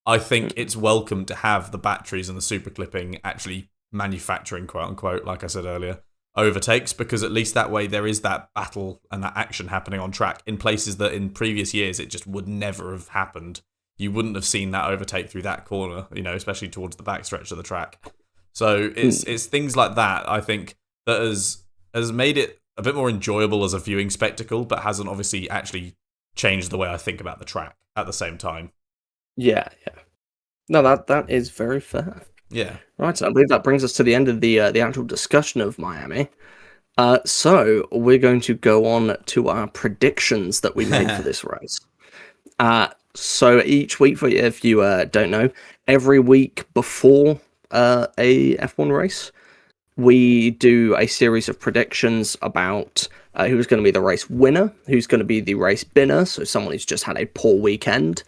I think it's welcome to have the batteries and the super clipping actually manufacturing, quote unquote, like I said earlier, overtakes, because at least that way there is that battle and that action happening on track in places that in previous years it just would never have happened. You wouldn't have seen that overtake through that corner, you know, especially towards the backstretch of the track. So it's things like that, I think, that has made it a bit more enjoyable as a viewing spectacle, but hasn't obviously actually changed the way I think about the track at the same time. Yeah. No, that is very fair. Yeah. Right, so I believe that brings us to the end of the actual discussion of Miami. So we're going to go on to our predictions that we made for this race. So each week, if you don't know, every week before a F1 race, we do a series of predictions about who's going to be the race winner, who's going to be the race binner, so someone who's just had a poor weekend,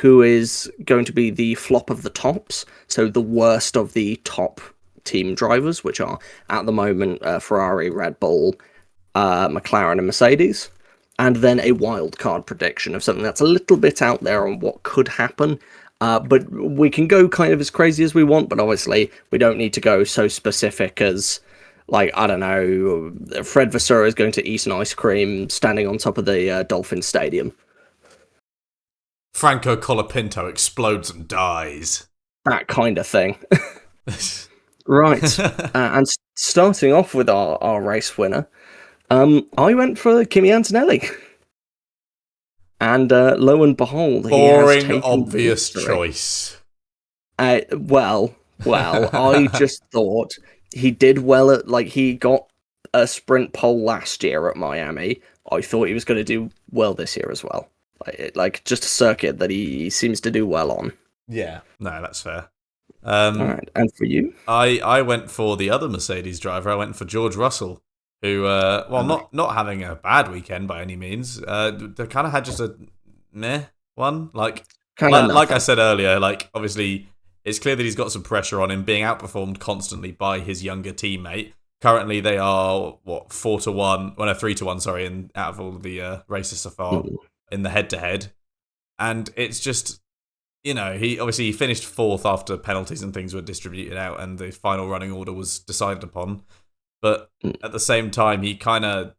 who is going to be the flop of the tops, so the worst of the top team drivers, which are, at the moment, Ferrari, Red Bull, McLaren and Mercedes, and then a wild card prediction of something that's a little bit out there on what could happen, but we can go kind of as crazy as we want, but obviously we don't need to go so specific as, like, I don't know, Fred Vasseur is going to eat an ice cream standing on top of the Dolphin Stadium. Franco Colapinto explodes and dies. That kind of thing. Right. And starting off with our race winner, I went for Kimi Antonelli. And lo and behold, boring, obvious choice. Well, I just thought he did well at, like, he got a sprint pole last year at Miami. I thought he was going to do well this year as well. Like just a circuit that he seems to do well on. Yeah, no, that's fair. All right, and for you? I went for the other Mercedes driver. I went for George Russell, who, not having a bad weekend by any means. They kind of had just a meh one. Like I said earlier, like obviously it's clear that he's got some pressure on him, being outperformed constantly by his younger teammate. Currently, they are 4-1, 3-1, sorry, in out of all the races so far. In the head-to-head, and it's just, you know, he finished 4th after penalties and things were distributed out and the final running order was decided upon, but at the same time he kind of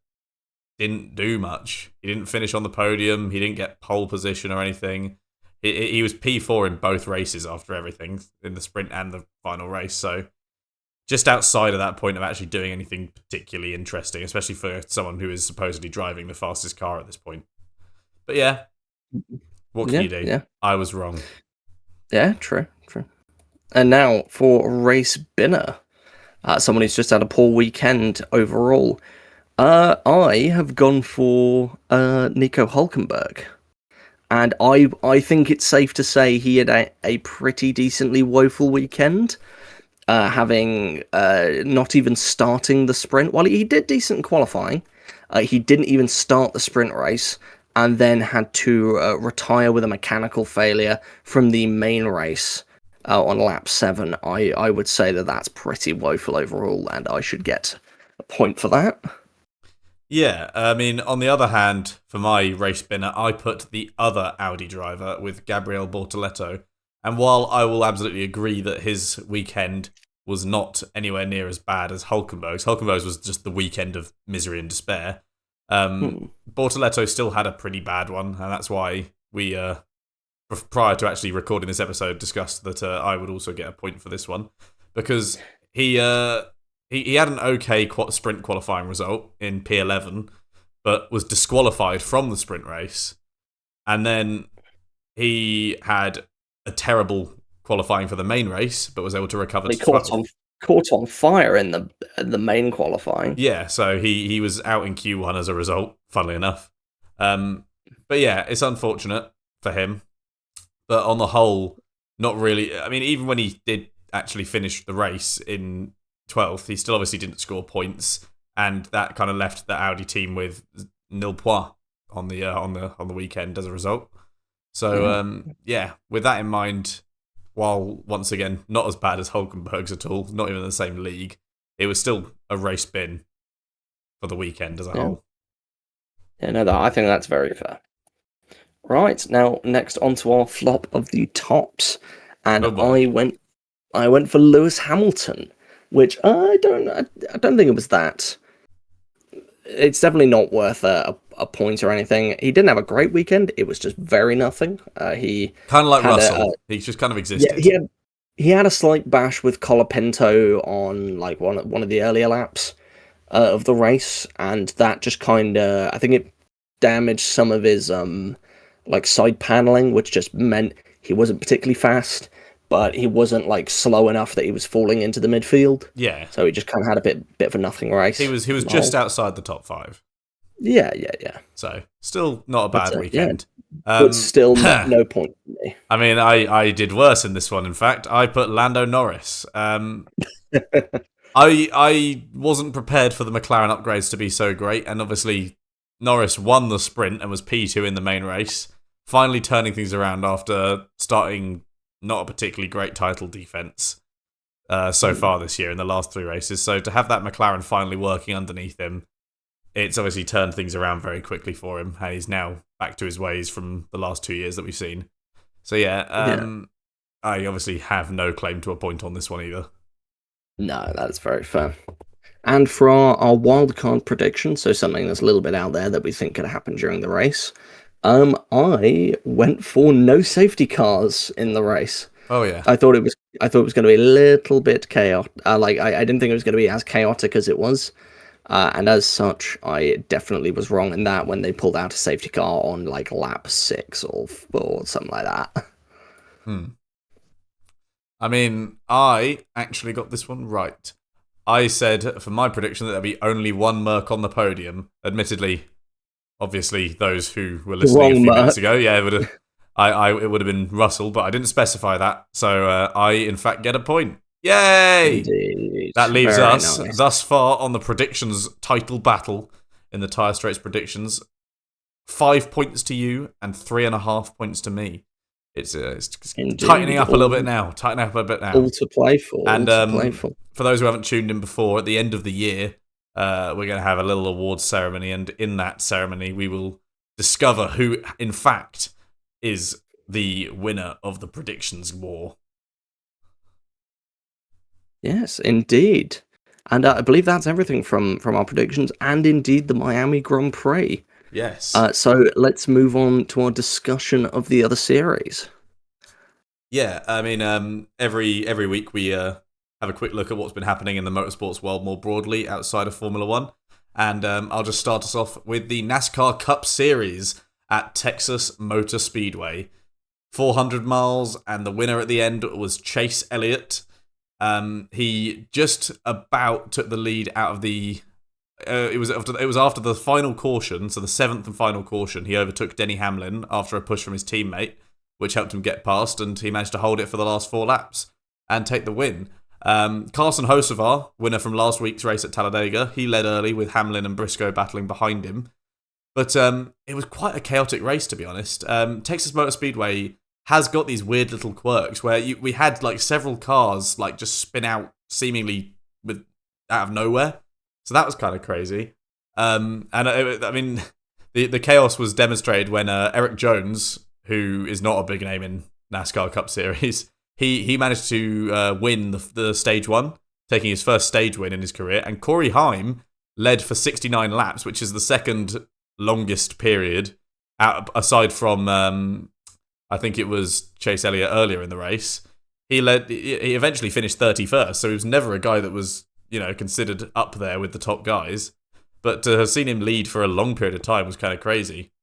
didn't do much. He didn't finish on the podium, he didn't get pole position or anything. He was P4 in both races after everything, in the sprint and the final race, so just outside of that point of actually doing anything particularly interesting, especially for someone who is supposedly driving the fastest car at this point. But yeah, what can you do? Yeah. I was wrong. Yeah, true. And now for race binner, someone who's just had a poor weekend overall. I have gone for Nico Hülkenberg. And I think it's safe to say he had a pretty decently woeful weekend, having not even starting the sprint. Well, he did decent in qualifying. He didn't even start the sprint race, and then had to retire with a mechanical failure from the main race on lap 7, I would say that's pretty woeful overall, and I should get a point for that. Yeah, I mean, on the other hand, for my race spinner, I put the other Audi driver with Gabriele Bortoleto. And while I will absolutely agree that his weekend was not anywhere near as bad as Hulkenberg's was just the weekend of misery and despair, Bortoleto still had a pretty bad one, and that's why we, prior to actually recording this episode, discussed that I would also get a point for this one, because he had an okay sprint qualifying result in P11, but was disqualified from the sprint race, and then he had a terrible qualifying for the main race, but was able to recover. He caught on fire in the main qualifying. Yeah, so he was out in Q1 as a result, funnily enough. But yeah, it's unfortunate for him. But on the whole, not really. I mean, even when he did actually finish the race in 12th, he still obviously didn't score points, and that kind of left the Audi team with nil points on the weekend as a result. So yeah, with that in mind, while once again not as bad as Hulkenberg's at all, not even in the same league, it was still a race spin for the weekend as a whole. Yeah, no, I think that's very fair. Right, now next onto our flop of the tops, and I went for Lewis Hamilton, which I don't think it was that. It's definitely not worth a point or anything. He didn't have a great weekend. It was just very nothing. He kind of like Russell. He just kind of existed. Yeah, he had a slight bash with Colapinto on like one of the earlier laps of the race, and that just kind of, I think it damaged some of his like side paneling, which just meant he wasn't particularly fast, but he wasn't like slow enough that he was falling into the midfield. Yeah. So he just kind of had a bit of a nothing race. He was just outside the top 5. Yeah. So still not a bad weekend. Yeah. But still no point for me. I mean, I did worse in this one. In fact, I put Lando Norris. I wasn't prepared for the McLaren upgrades to be so great, and obviously Norris won the sprint and was P2 in the main race, finally turning things around after starting not a particularly great title defense so far this year in the last 3 races. So to have that McLaren finally working underneath him, it's obviously turned things around very quickly for him, and he's now back to his ways from the last 2 years that we've seen. So yeah, I obviously have no claim to a point on this one either. No, that's very fair. And for our wildcard prediction, so something that's a little bit out there that we think could happen during the race, I went for no safety cars in the race. Oh yeah, I thought it was going to be a little bit chaotic. I didn't think it was going to be as chaotic as it was, and as such, I definitely was wrong in that when they pulled out a safety car on like lap 6 or something like that. I mean, I actually got this one right. I said for my prediction that there'd be only one Merc on the podium. Admittedly, obviously, those who were listening a few minutes ago, yeah, it would have been Russell, but I didn't specify that. So I, in fact, get a point. Yay! Indeed. That leaves us thus far on the predictions title battle in the Tyre Straights predictions. 5 points to you and 3.5 points to me. It's tightening up a little bit now. All to play for. And for those who haven't tuned in before, at the end of the year, we're going to have a little awards ceremony, and in that ceremony, we will discover who, in fact, is the winner of the predictions war. Yes, indeed. And I believe that's everything from our predictions, and indeed the Miami Grand Prix. Yes. So let's move on to our discussion of the other series. Yeah, I mean, every week we have a quick look at what's been happening in the motorsports world more broadly outside of Formula One. And I'll just start us off with the NASCAR Cup Series at Texas Motor Speedway. 400 miles, and the winner at the end was Chase Elliott. He just about took the lead out of the... It was after the final caution, so the 7th and final caution, he overtook Denny Hamlin after a push from his teammate, which helped him get past, and he managed to hold it for the last 4 laps and take the win. Carson Hocevar, winner from last week's race at Talladega, he led early with Hamlin and Briscoe battling behind him. But it was quite a chaotic race, to be honest. Texas Motor Speedway has got these weird little quirks where we had like several cars like just spin out seemingly out of nowhere. So that was kind of crazy. And I mean, the chaos was demonstrated when Eric Jones, who is not a big name in NASCAR Cup Series, he managed to win the stage one, taking his first stage win in his career. And Corey Haim led for 69 laps, which is the second longest period, aside from I think it was Chase Elliott earlier in the race. He eventually finished 31st, so he was never a guy that was, considered up there with the top guys. But to have seen him lead for a long period of time was kind of crazy.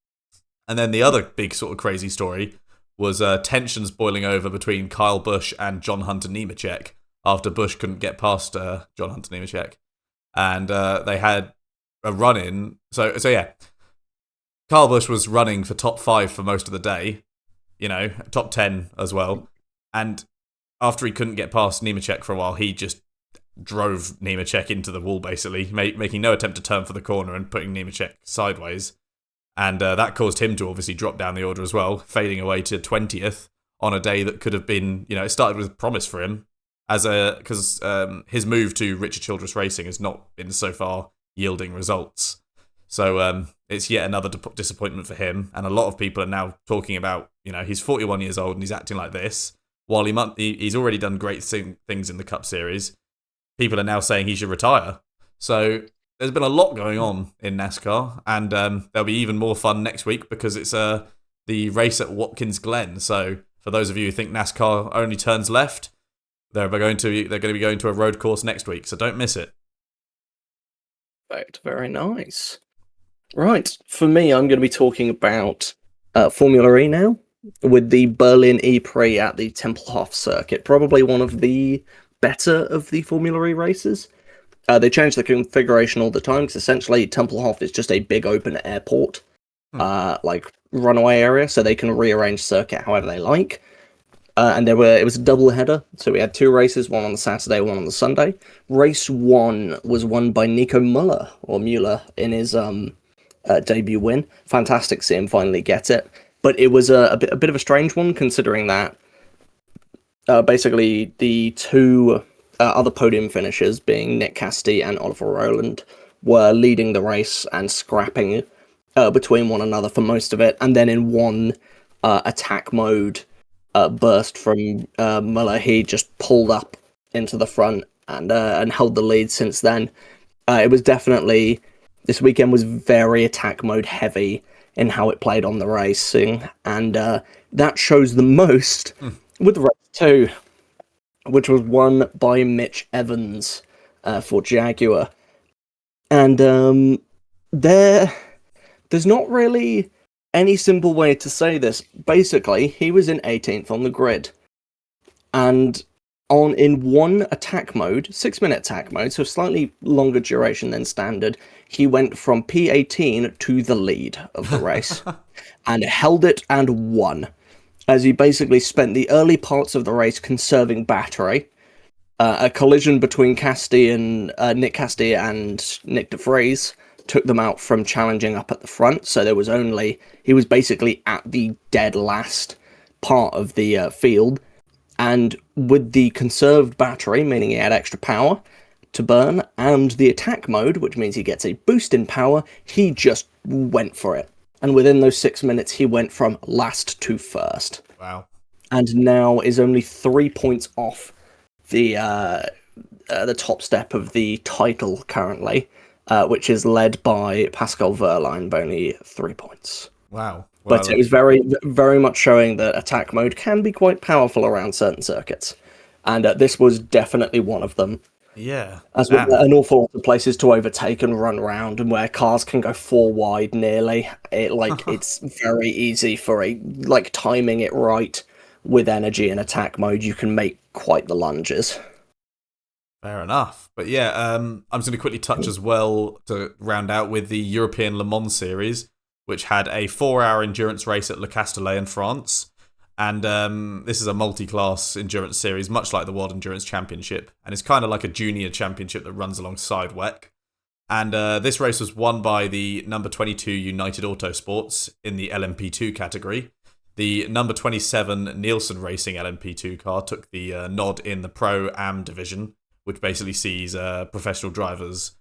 And then the other big sort of crazy story was tensions boiling over between Kyle Busch and John Hunter Nemechek after Busch couldn't get past John Hunter Nemechek. And they had a run-in. So yeah, Kyle Busch was running for top 5 for most of the day, top 10 as well. And after he couldn't get past Nemechek for a while, he just drove Nemechek into the wall, basically, making no attempt to turn for the corner and putting Nemechek sideways. And that caused him to obviously drop down the order as well, fading away to 20th on a day that could have been, it started with promise for him, because his move to Richard Childress Racing has not been so far yielding results. So it's yet another disappointment for him. And a lot of people are now talking about, he's 41 years old and he's acting like this. While he's already done great things in the Cup Series, people are now saying he should retire. So there's been a lot going on in NASCAR, and there'll be even more fun next week because it's the race at Watkins Glen. So for those of you who think NASCAR only turns left, they're going to be going to a road course next week, so don't miss it. Perfect. Very nice. Right, for me, I'm going to be talking about Formula E now, with the Berlin E-Prix at the Tempelhof circuit. Probably one of the better of the Formula E races. They change the configuration all the time, because essentially Tempelhof is just a big open airport, like runaway area, so they can rearrange circuit however they like. And it was a double header, so we had 2 races, one on the Saturday, one on the Sunday. Race 1 was won by Nico Müller in his debut win. Fantastic to see him finally get it. But it was a bit of a strange one, considering that basically the 2 other podium finishers, being Nick Cassidy and Oliver Rowland, were leading the race and scrapping between one another for most of it. And then in one attack mode burst from Muller, he just pulled up into the front and held the lead since then. It was definitely, this weekend was very attack mode heavy in how it played on the racing, and that shows the most with race 2, which was won by Mitch Evans for Jaguar. And there's not really any simple way to say this. Basically, he was in 18th on the grid, and in one attack mode, 6-minute attack mode, so slightly longer duration than standard, he went from P18 to the lead of the race and held it and won, as he basically spent the early parts of the race conserving battery. A collision between Nick Cassidy and Nick de Vries took them out from challenging up at the front, so he was basically at the dead last part of the field. And with the conserved battery, meaning he had extra power to burn, and the attack mode, which means he gets a boost in power, he just went for it. And within those 6 minutes, he went from last to first. Wow. And now is only 3 points off the top step of the title currently, which is led by Pascal Wehrlein by only 3 points. Wow. But it was very, very much showing that attack mode can be quite powerful around certain circuits. And this was definitely one of them. Yeah. As with an awful lot of places to overtake and run around, and where cars can go 4 wide nearly. It's very easy for timing it right with energy and attack mode. You can make quite the lunges. Fair enough. But yeah, I'm just going to quickly touch as well to round out with the European Le Mans Series, which had a 4-hour endurance race at Le Castellet in France. And this is a multi-class endurance series, much like the World Endurance Championship. And it's kind of like a junior championship that runs alongside WEC. And this race was won by the number 22 United Autosports in the LMP2 category. the number 27 Nielsen Racing LMP2 car took the nod in the Pro-Am division, which basically sees professional drivers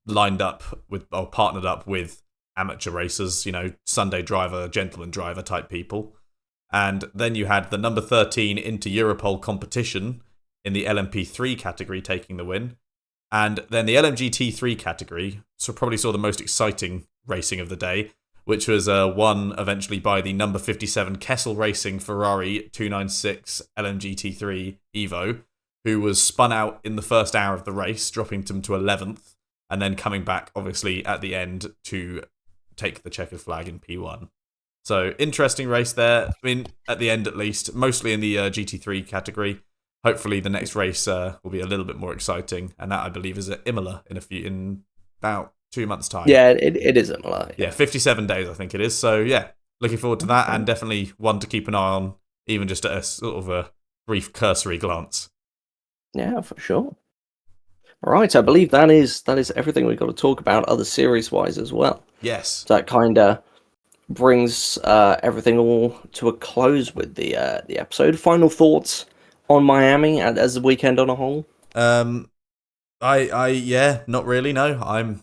lined up with or partnered up with amateur racers, Sunday driver, gentleman driver type people. And then you had the number 13 Inter Europol competition in the LMP3 category taking the win. And then the LMGT3 category probably saw the most exciting racing of the day, which was won eventually by the number 57 Kessel Racing Ferrari 296 LMGT3 Evo, who was spun out in the first hour of the race, dropping them to 11th, and then coming back, obviously, at the end to take the checkered flag in P1. So, interesting race there. I mean, at the end at least, mostly in the GT3 category. Hopefully the next race will be a little bit more exciting, and that, I believe, is at Imola in about 2 months' time. Yeah, it is Imola. Yeah, 57 days, I think it is. So, yeah, looking forward to that, and definitely one to keep an eye on, even just at a sort of a brief cursory glance. Yeah, for sure. All right, I believe that is everything we've got to talk about, other series-wise as well. Yes. So that kind of brings everything all to a close with the episode. Final thoughts on Miami as the weekend on a whole? Not really. No,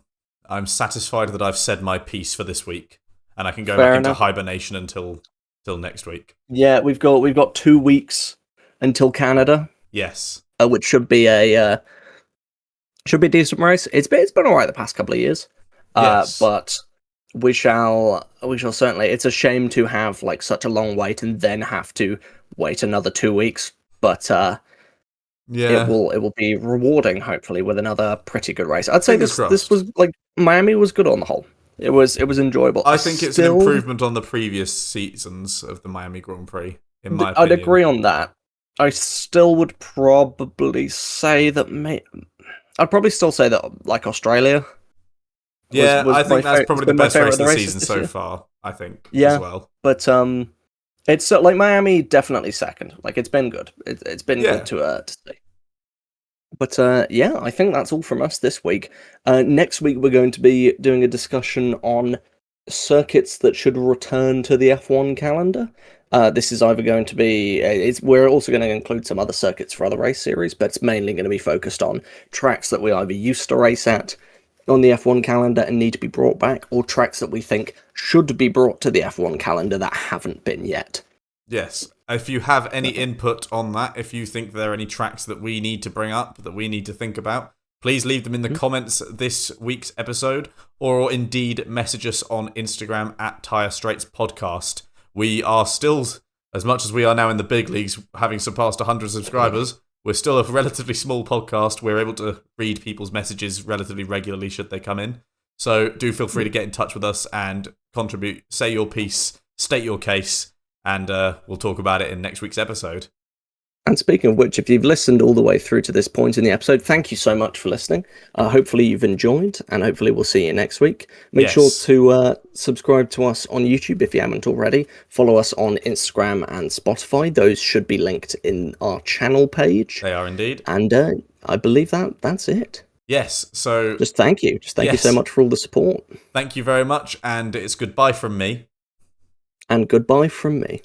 I'm satisfied that I've said my piece for this week, and I can go Fair back enough. into hibernation until next week. Yeah, we've got 2 weeks until Canada. Yes. Which should be a decent race. It's been all right the past couple of years. Yes. But we shall certainly. It's a shame to have like such a long wait and then have to wait another 2 weeks. But it will be rewarding, hopefully, with another pretty good race. I'd say this was like Miami was good on the whole. It was enjoyable. I think it's an improvement on the previous seasons of the Miami Grand Prix, in my opinion. I'd agree on that. I still would probably say that I'd probably still say that like Australia. I think that's probably the best race of the season so far. I think as well. But it's like Miami definitely second. Like it's been good. It's been good to see. But I think that's all from us this week. Next week we're going to be doing a discussion on circuits that should return to the F1 calendar. This is either going to be... we're also going to include some other circuits for other race series, but it's mainly going to be focused on tracks that we either used to race at on the F1 calendar and need to be brought back, or tracks that we think should be brought to the F1 calendar that haven't been yet. Yes. If you have any input on that, if you think there are any tracks that we need to bring up, that we need to think about, please leave them in the comments this week's episode, or indeed message us on Instagram at Tyre Straights Podcast. We are still, as much as we are now in the big leagues, having surpassed 100 subscribers, we're still a relatively small podcast. We're able to read people's messages relatively regularly should they come in. So do feel free to get in touch with us and contribute, say your piece, state your case, and we'll talk about it in next week's episode. And speaking of which, if you've listened all the way through to this point in the episode, thank you so much for listening. Hopefully you've enjoyed, and hopefully we'll see you next week. Make sure to subscribe to us on YouTube if you haven't already. Follow us on Instagram and Spotify. Those should be linked in our channel page. They are indeed. And I believe that's it. Yes, so... Just thank you. Thank you so much for all the support. Thank you very much, and it's goodbye from me. And goodbye from me.